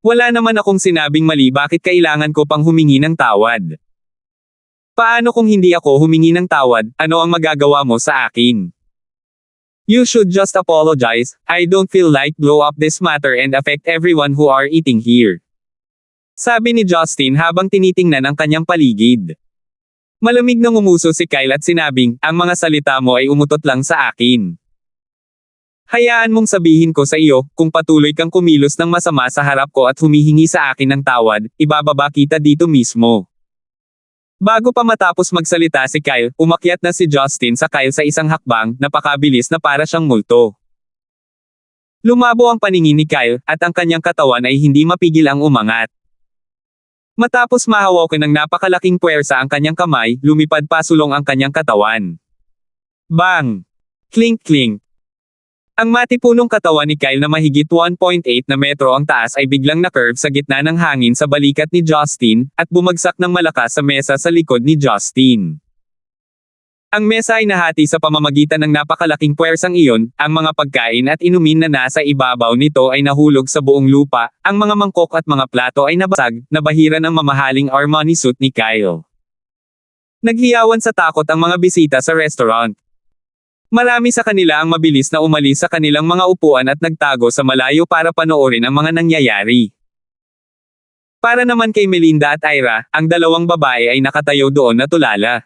Wala naman akong sinabing mali, bakit kailangan ko pang humingi ng tawad? Paano kung hindi ako humingi ng tawad, ano ang magagawa mo sa akin? You should just apologize. I don't feel like blow up this matter and affect everyone who are eating here. Sabi ni Justin habang tinitingnan ang kanyang paligid. Malamig na ngumuso si Kyle at sinabing, ang mga salita mo ay umutot lang sa akin. Hayaan mong sabihin ko sa iyo, kung patuloy kang kumilos ng masama sa harap ko at humihingi sa akin ng tawad, ibababa kita dito mismo. Bago pa matapos magsalita si Kyle, umakyat na si Justin sa Kyle sa isang hakbang, napakabilis na para siyang multo. Lumabo ang paningin ni Kyle, at ang kanyang katawan ay hindi mapigil ang umangat. Matapos mahawakan ng napakalaking puwersa ang kanyang kamay, lumipad pasulong ang kanyang katawan. Bang! Clink-clink! Ang matipunong katawan ni Kyle na mahigit 1.8 na metro ang taas ay biglang na-curve sa gitna ng hangin sa balikat ni Justin, at bumagsak ng malakas sa mesa sa likod ni Justin. Ang mesa ay nahati sa pamamagitan ng napakalaking puwersang iyon, ang mga pagkain at inumin na nasa ibabaw nito ay nahulog sa buong lupa, ang mga mangkok at mga plato ay nabasag, nabahira ng mamahaling Armani suit ni Kyle. Naghiyawan sa takot ang mga bisita sa restaurant. Marami sa kanila ang mabilis na umalis sa kanilang mga upuan at nagtago sa malayo para panoorin ang mga nangyayari. Para naman kay Melinda at Ira, ang dalawang babae ay nakatayo doon na tulala.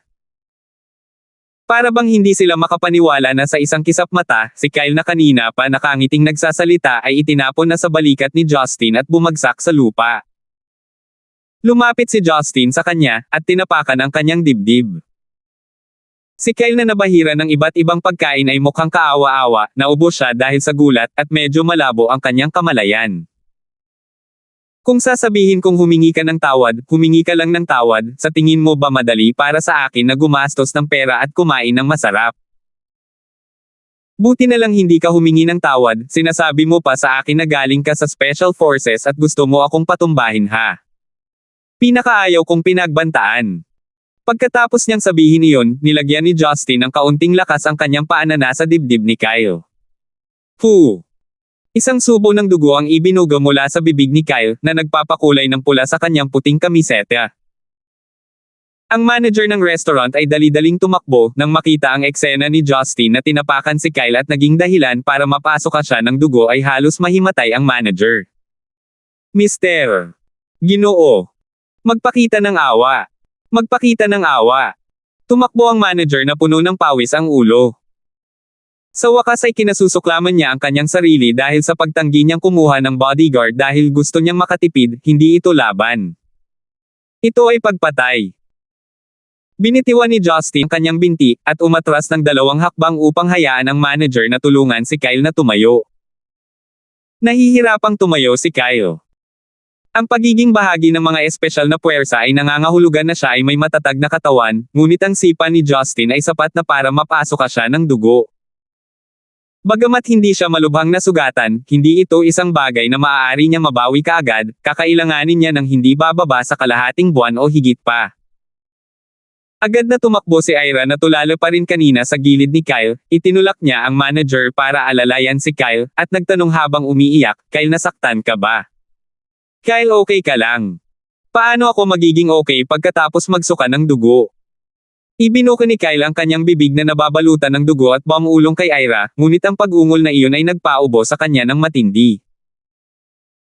Para bang hindi sila makapaniwala na sa isang kisap mata, si Kyle na kanina pa nakangiting nagsasalita ay itinapon na sa balikat ni Justin at bumagsak sa lupa. Lumapit si Justin sa kanya, at tinapakan ang kanyang dibdib. Si Kyle na nabahira ng iba't ibang pagkain ay mukhang kaawa-awa, naubos siya dahil sa gulat, at medyo malabo ang kanyang kamalayan. Kung sasabihin kong humingi ka ng tawad, humingi ka lang ng tawad, sa tingin mo ba madali para sa akin na gumastos ng pera at kumain ng masarap? Buti na lang hindi ka humingi ng tawad, sinasabi mo pa sa akin na galing ka sa Special Forces at gusto mo akong patumbahin ha. Pinakaayaw kong pinagbantaan. Pagkatapos niyang sabihin iyon, nilagyan ni Justin ng kaunting lakas ang kanyang paanana sa dibdib ni Kyle. Hu! Isang subo ng dugo ang ibinuga mula sa bibig ni Kyle, na nagpapakulay ng pula sa kanyang puting kamiseta. Ang manager ng restaurant ay dali-daling tumakbo nang makita ang eksena ni Justin na tinapakan si Kyle at naging dahilan para mapasok siya ng dugo ay halos mahimatay ang manager. Mister! Ginoo! Magpakita ng awa! Magpakita ng awa! Tumakbo ang manager na puno ng pawis ang ulo. Sa wakas ay kinasusuklaman niya ang kanyang sarili dahil sa pagtanggi niyang kumuha ng bodyguard dahil gusto niyang makatipid, hindi ito laban. Ito ay pagpatay. Binitiwan ni Justin ang kanyang binti, at umatras ng 2 hakbang upang hayaan ang manager na tulungan si Kyle na tumayo. Nahihirapang tumayo si Kyle. Ang pagiging bahagi ng mga espesyal na puwersa ay nangangahulugan na siya ay may matatag na katawan, ngunit ang sipa ni Justin ay sapat na para mapasok siya ng dugo. Bagamat hindi siya malubhang nasugatan, hindi ito isang bagay na maaari niya mabawi kaagad, kakailanganin niya ng hindi bababa sa kalahating buwan o higit pa. Agad na tumakbo si Ira na tulala pa rin kanina sa gilid ni Kyle, itinulak niya ang manager para alalayan si Kyle, at nagtanong habang umiiyak, Kyle, nasaktan ka ba? Kyle, okay ka lang? Paano ako magiging okay pagkatapos magsuka ng dugo? Ibinuka ni Kyle ang kanyang bibig na nababalutan ng dugo at bumulong kay Ira, ngunit ang pag-ungol na iyon ay nagpaubo sa kanya ng matindi.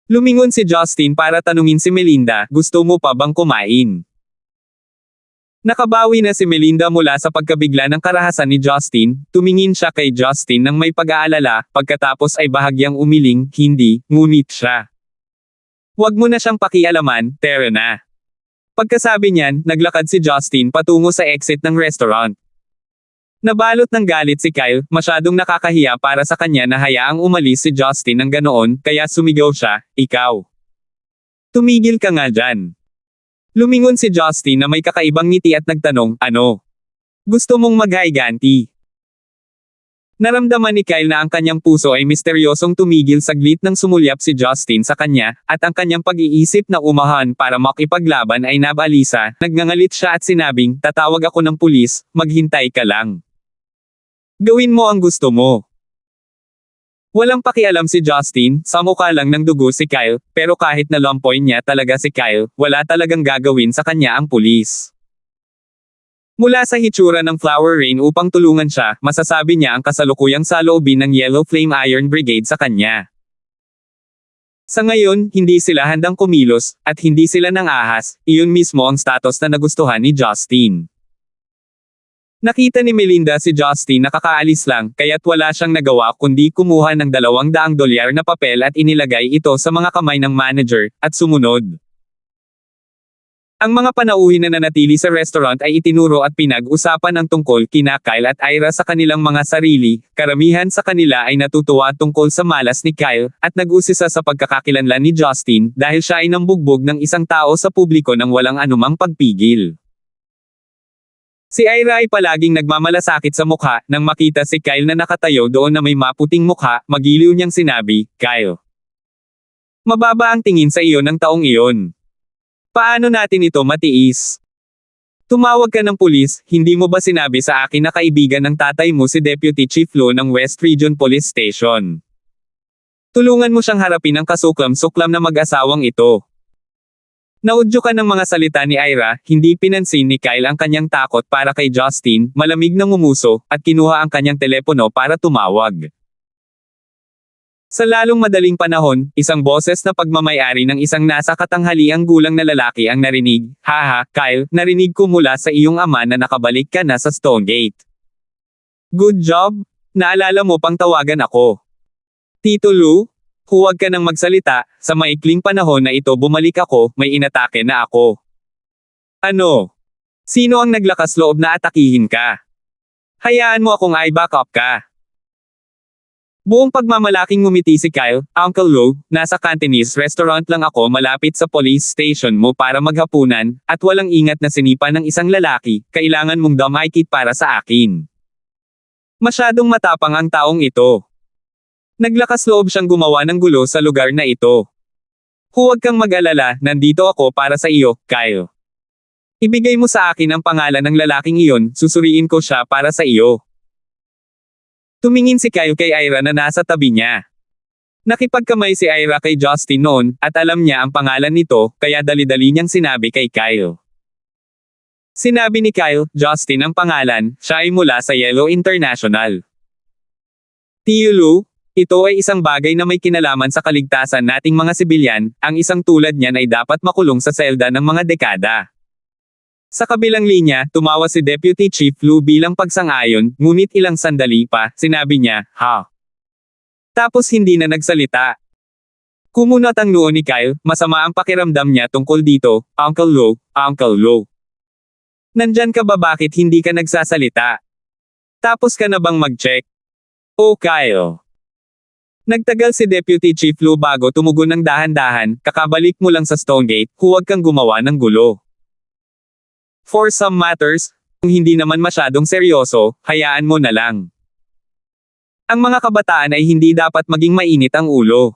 Lumingon si Justin para tanungin si Melinda, gusto mo pa bang kumain? Nakabawi na si Melinda mula sa pagkabigla ng karahasan ni Justin, tumingin siya kay Justin nang may pag-aalala, pagkatapos ay bahagyang umiling, hindi, ngunit siya. Huwag mo na siyang pakialaman, tara na. Pagkasabi niyan, naglakad si Justin patungo sa exit ng restaurant. Nabalot ng galit si Kyle, masyadong nakakahiya para sa kanya na hayaang umalis si Justin ng ganoon, kaya sumigaw siya, ikaw. Tumigil ka nga dyan. Lumingon si Justin na may kakaibang ngiti at nagtanong, ano? Gusto mong maghiganti? Naramdaman ni Kyle na ang kanyang puso ay misteryosong tumigil saglit nang sumulyap si Justin sa kanya, at ang kanyang pag-iisip na umahan para makipaglaban ay nabalisa, nagngangalit siya at sinabing, tatawag ako ng pulis, maghintay ka lang. Gawin mo ang gusto mo. Walang pakialam si Justin, sa mukha lang ng dugo si Kyle, pero kahit na lampoy niya talaga si Kyle, wala talagang gagawin sa kanya ang pulis. Mula sa hitsura ng Flower Rain upang tulungan siya, masasabi niya ang kasalukuyang saloobin ng Yellow Flame Iron Brigade sa kanya. Sa ngayon, hindi sila handang kumilos, at hindi sila nang ahas, iyon mismo ang status na nagustuhan ni Justin. Nakita ni Melinda si Justin na kakaalis lang, kaya't wala siyang nagawa kundi kumuha ng $200 na papel at inilagay ito sa mga kamay ng manager, at sumunod. Ang mga panauhin na nanatili sa restaurant ay itinuro at pinag-usapan ang tungkol kina Kyle at Ira sa kanilang mga sarili, karamihan sa kanila ay natutuwa tungkol sa malas ni Kyle, at nag-usisa sa pagkakakilanlan ni Justin dahil siya ay nambugbog ng isang tao sa publiko nang walang anumang pagpigil. Si Ira ay palaging nagmamalasakit sa mukha, nang makita si Kyle na nakatayo doon na may maputing mukha, magiliw niyang sinabi, "Kyle, mababa ang tingin sa iyo ng taong iyon. Paano natin ito matiis? Tumawag ka ng pulis, hindi mo ba sinabi sa akin na kaibigan ng tatay mo si Deputy Chief Lo ng West Region Police Station? Tulungan mo siyang harapin ang kasuklam-suklam na mag-asawang ito." Naudyo ka ng mga salita ni Ira, hindi pinansin ni Kyle ang kanyang takot para kay Justin, malamig na ngumuso, at kinuha ang kanyang telepono para tumawag. Sa lalong madaling panahon, isang boses na pagmamayari ng isang nasa katanghaliang gulang na lalaki ang narinig, "Haha, Kyle, narinig ko mula sa iyong ama na nakabalik ka na sa Stonegate. Good job! Naalala mo pang tawagan ako. Tito Lou? Huwag ka nang magsalita, sa maikling panahon na ito bumalik ako, may inatake na ako." "Ano? Sino ang naglakas loob na atakihin ka? Hayaan mo akong i-back up ka." Buong pagmamalaking ngumiti si Kyle, "Uncle Lou, nasa Cantonese restaurant lang ako malapit sa police station mo para maghapunan, at walang ingat na sinipa ng isang lalaki, kailangan mong dumikit para sa akin. Masyadong matapang ang taong ito. Naglakas loob siyang gumawa ng gulo sa lugar na ito. Huwag kang mag-alala, nandito ako para sa iyo, Kyle. Ibigay mo sa akin ang pangalan ng lalaking iyon, susuriin ko siya para sa iyo." Tumingin si Kyle kay Ira na nasa tabi niya. Nakipagkamay si Ira kay Justin noon, at alam niya ang pangalan nito, kaya dali-dali niyang sinabi kay Kyle. Sinabi ni Kyle, Justin ang pangalan, siya ay mula sa Yellow International. "Tio Lou, ito ay isang bagay na may kinalaman sa kaligtasan nating mga sibilyan, ang isang tulad niyan ay dapat makulong sa selda ng mga dekada." Sa kabilang linya, tumawa si Deputy Chief Lou bilang pagsang-ayon, ngunit ilang sandali pa, sinabi niya, "Ha?" Tapos hindi na nagsalita. Kumunat ang noo ni Kyle, masama ang pakiramdam niya tungkol dito, "Uncle Lou, Uncle Lou. Nandyan ka ba, bakit hindi ka nagsasalita? Tapos ka na bang mag-check?" "Oh Kyle." Nagtagal si Deputy Chief Lou bago tumugon ng dahan-dahan, "Kakabalik mo lang sa Stonegate, huwag kang gumawa ng gulo. For some matters, kung hindi naman masyadong seryoso, hayaan mo na lang. Ang mga kabataan ay hindi dapat maging mainit ang ulo.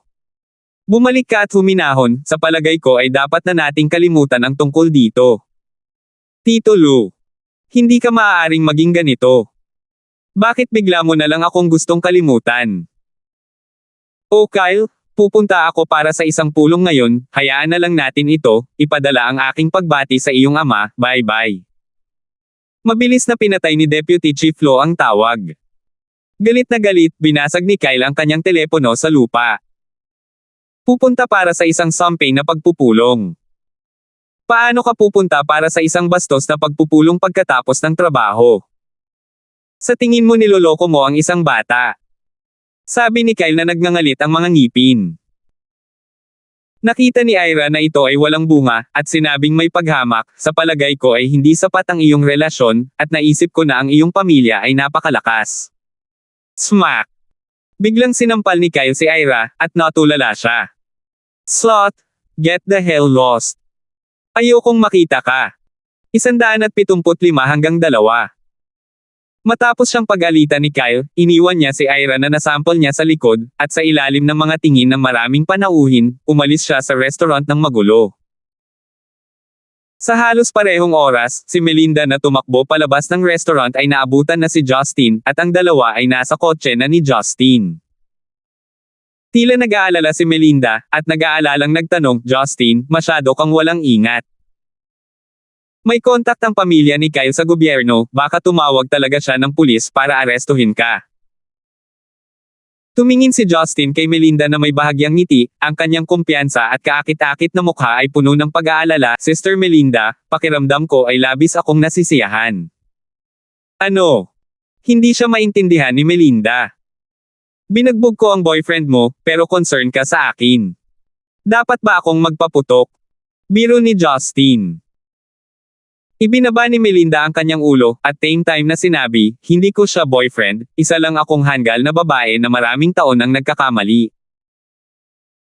Bumalik ka at huminahon, sa palagay ko ay dapat na nating kalimutan ang tungkol dito. Tito Lou, hindi ka maaaring maging ganito. Bakit bigla mo na lang akong gustong kalimutan? Oh Kyle, pupunta ako para sa isang pulong ngayon, hayaan na lang natin ito, ipadala ang aking pagbati sa iyong ama, bye-bye." Mabilis na pinatay ni Deputy Chief Lo ang tawag. Galit na galit, binasag ni Kyle ang kanyang telepono sa lupa. Pupunta para sa isang campaign na pagpupulong. Paano ka pupunta para sa isang bastos na pagpupulong pagkatapos ng trabaho? Sa tingin mo niloloko mo ang isang bata? Sabi ni Kyle na nagngangalit ang mga ngipin. Nakita ni Ira na ito ay walang bunga, at sinabing may paghamak, "Sa palagay ko ay hindi sapat ang iyong relasyon, at naisip ko na ang iyong pamilya ay napakalakas." Smack! Biglang sinampal ni Kyle si Ira, at natulala siya. "Sloth! Get the hell lost! Ayokong makita ka." 175 hanggang 2. Matapos siyang pag-alitan ni Kyle, iniwan niya si Ira na nasample niya sa likod, at sa ilalim ng mga tingin ng maraming panauhin, umalis siya sa restaurant ng magulo. Sa halos parehong oras, si Melinda na tumakbo palabas ng restaurant ay naabutan na si Justin, at ang dalawa ay nasa kotse na ni Justin. Tila nag-aalala si Melinda, at nag-aalalang nagtanong, Justin, masyado kang walang ingat. May kontak ang pamilya ni Kyle sa gobyerno, baka tumawag talaga siya ng pulis para arestuhin ka. Tumingin si Justin kay Melinda na may bahagyang ngiti, ang kanyang kumpiyansa at kaakit-akit na mukha ay puno ng pag-aalala. Sister Melinda, pakiramdam ko ay labis akong nasisiyahan. Ano? Hindi siya maintindihan ni Melinda. Binagbog ko ang boyfriend mo, pero concern ka sa akin. Dapat ba akong magpaputok? Biro ni Justin. Ibinaba ni Melinda ang kanyang ulo, at same time na sinabi, hindi ko siya boyfriend, isa lang akong hanggal na babae na maraming taon ang nagkakamali.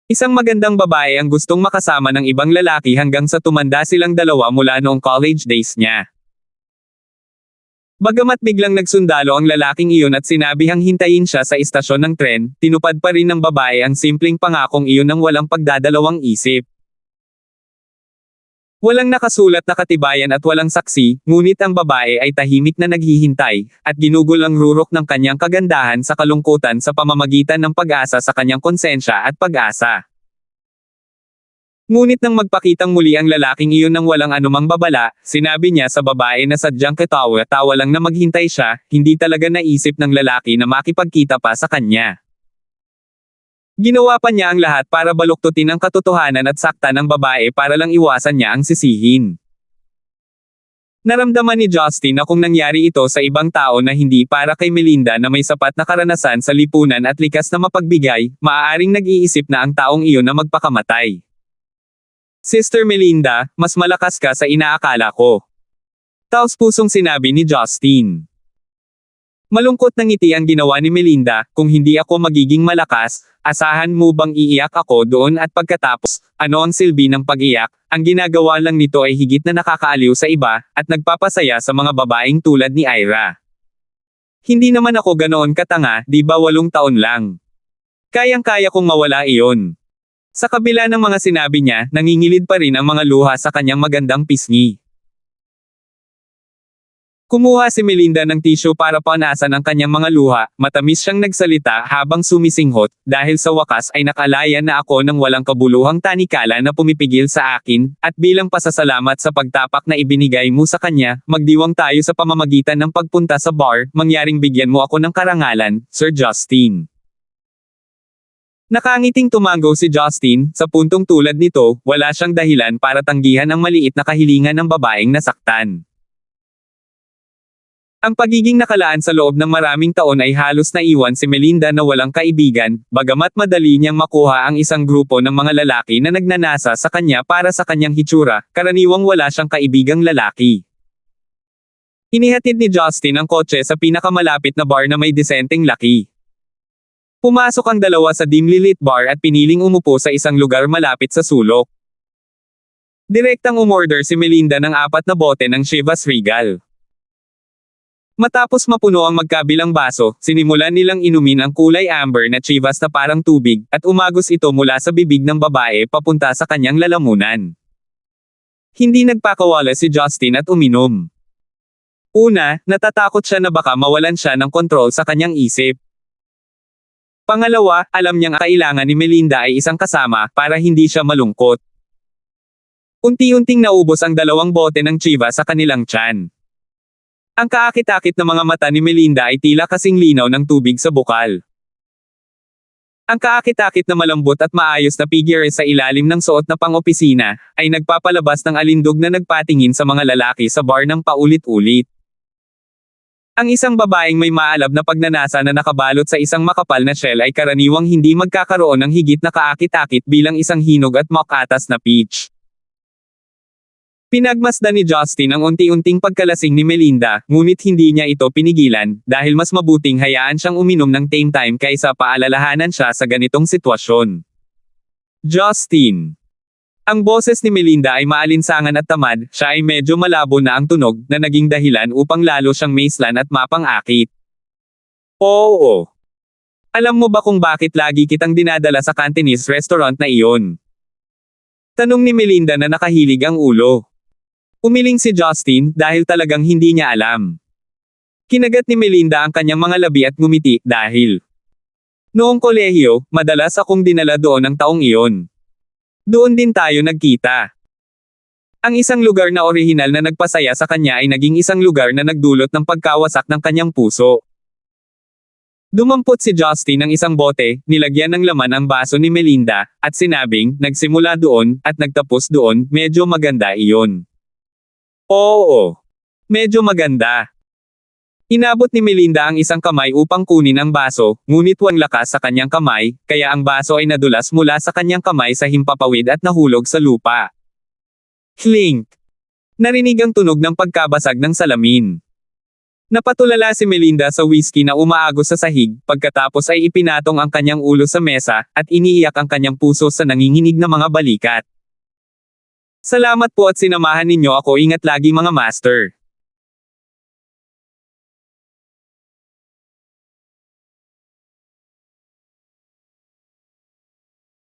Isang magandang babae ang gustong makasama ng ibang lalaki hanggang sa tumanda silang dalawa mula noong college days niya. Bagamat biglang nagsundalo ang lalaking iyon at sinabihang hintayin siya sa istasyon ng tren, tinupad pa rin ng babae ang simpleng pangakong iyon ng walang pagdadalawang isip. Walang nakasulat na katibayan at walang saksi, ngunit ang babae ay tahimik na naghihintay, at ginugol ang rurok ng kanyang kagandahan sa kalungkutan sa pamamagitan ng pag-asa sa kanyang konsensya at pag-asa. Ngunit nang magpakitang muli ang lalaking iyon ng walang anumang babala, sinabi niya sa babae na sadyang katawa-tawa lang na maghintay siya, hindi talaga naisip ng lalaki na makipagkita pa sa kanya. Ginawa pa niya ang lahat para baluktutin ang katotohanan at saktan ng babae para lang iwasan niya ang sisihin. Naramdaman ni Justin na kung nangyari ito sa ibang tao na hindi para kay Melinda na may sapat na karanasan sa lipunan at likas na mapagbigay, maaaring nag-iisip na ang taong iyon na magpakamatay. Sister Melinda, mas malakas ka sa inaakala ko. Taos-pusong sinabi ni Justin. Malungkot na ngiti ang ginawa ni Melinda, kung hindi ako magiging malakas, asahan mo bang iiyak ako doon at pagkatapos, ano ang silbi ng pag-iyak, ang ginagawa lang nito ay higit na nakakaaliw sa iba, at nagpapasaya sa mga babaeng tulad ni Ira. Hindi naman ako ganoon katanga, di ba 8 taon lang. Kayang-kaya kong mawala iyon. Sa kabila ng mga sinabi niya, nangingilid pa rin ang mga luha sa kanyang magandang pisngi. Kumuha si Melinda ng tissue para punasan ang kanyang mga luha, matamis siyang nagsalita habang sumisinghot, dahil sa wakas ay nakalayan na ako ng walang kabuluhang tanikala na pumipigil sa akin, at bilang pasasalamat sa pagtapak na ibinigay mo sa kanya, magdiwang tayo sa pamamagitan ng pagpunta sa bar, mangyaring bigyan mo ako ng karangalan, Sir Justin. Nakangiting tumango si Justin, sa puntong tulad nito, wala siyang dahilan para tanggihan ang maliit na kahilingan ng babaeng nasaktan. Ang pagiging nakalaan sa loob ng maraming taon ay halos naiwan si Melinda na walang kaibigan, bagamat madali niyang makuha ang isang grupo ng mga lalaki na nagnanasa sa kanya para sa kanyang hitsura, karaniwang wala siyang kaibigang lalaki. Inihatid ni Justin ang kotse sa pinakamalapit na bar na may disenteng laki. Pumasok ang dalawa sa dimly lit bar at piniling umupo sa isang lugar malapit sa sulok. Direktang umorder si Melinda ng 4 na bote ng Chivas Regal. Matapos mapuno ang magkabilang baso, sinimulan nilang inumin ang kulay amber na Chivas na parang tubig, at umagos ito mula sa bibig ng babae papunta sa kanyang lalamunan. Hindi nagpakawala si Justin at uminom. Una, natatakot siya na baka mawalan siya ng kontrol sa kanyang isip. Pangalawa, alam niyang kailangan ni Melinda ay isang kasama para hindi siya malungkot. Unti-unting naubos ang 2 bote ng Chivas sa kanilang tiyan. Ang kaakit-akit na mga mata ni Melinda ay tila kasing linaw ng tubig sa bukal. Ang kaakit-akit na malambot at maayos na figure sa ilalim ng suot na pang-opisina, ay nagpapalabas ng alindog na nagpatingin sa mga lalaki sa bar ng paulit-ulit. Ang isang babaeng may maalab na pagnanasa na nakabalot sa isang makapal na shell ay karaniwang hindi magkakaroon ng higit na kaakit-akit bilang isang hinog at mock-atas na peach. Pinagmasdan ni Justin ang unti-unting pagkalasing ni Melinda, ngunit hindi niya ito pinigilan, dahil mas mabuting hayaan siyang uminom ng tame time kaysa paalalahanan siya sa ganitong sitwasyon. Justin. Ang boses ni Melinda ay maalinsangan at tamad, siya ay medyo malabo na ang tunog, na naging dahilan upang lalo siyang maislan at mapang-akit. Oo. Alam mo ba kung bakit lagi kitang dinadala sa Cantonese restaurant na iyon? Tanong ni Melinda na nakahilig ang ulo. Umiling si Justin, dahil talagang hindi niya alam. Kinagat ni Melinda ang kanyang mga labi at ngumiti, dahil Noong kolehiyo, madalas akong dinala doon ang taong iyon. Doon din tayo nagkita. Ang isang lugar na orihinal na nagpasaya sa kanya ay naging isang lugar na nagdulot ng pagkawasak ng kanyang puso. Dumampot si Justin ng isang bote, nilagyan ng laman ang baso ni Melinda, at sinabing, nagsimula doon, at nagtapos doon, medyo maganda iyon. Oo. Medyo maganda. Inabot ni Melinda ang isang kamay upang kunin ang baso, ngunit walang lakas sa kanyang kamay, kaya ang baso ay nadulas mula sa kanyang kamay sa himpapawid at nahulog sa lupa. Clink! Narinig ang tunog ng pagkabasag ng salamin. Napatulala si Melinda sa whiskey na umaagos sa sahig, pagkatapos ay ipinatong ang kanyang ulo sa mesa, at iniiyak ang kanyang puso sa nanginginig na mga balikat. Salamat po at sinamahan ninyo ako, ingat lagi mga master.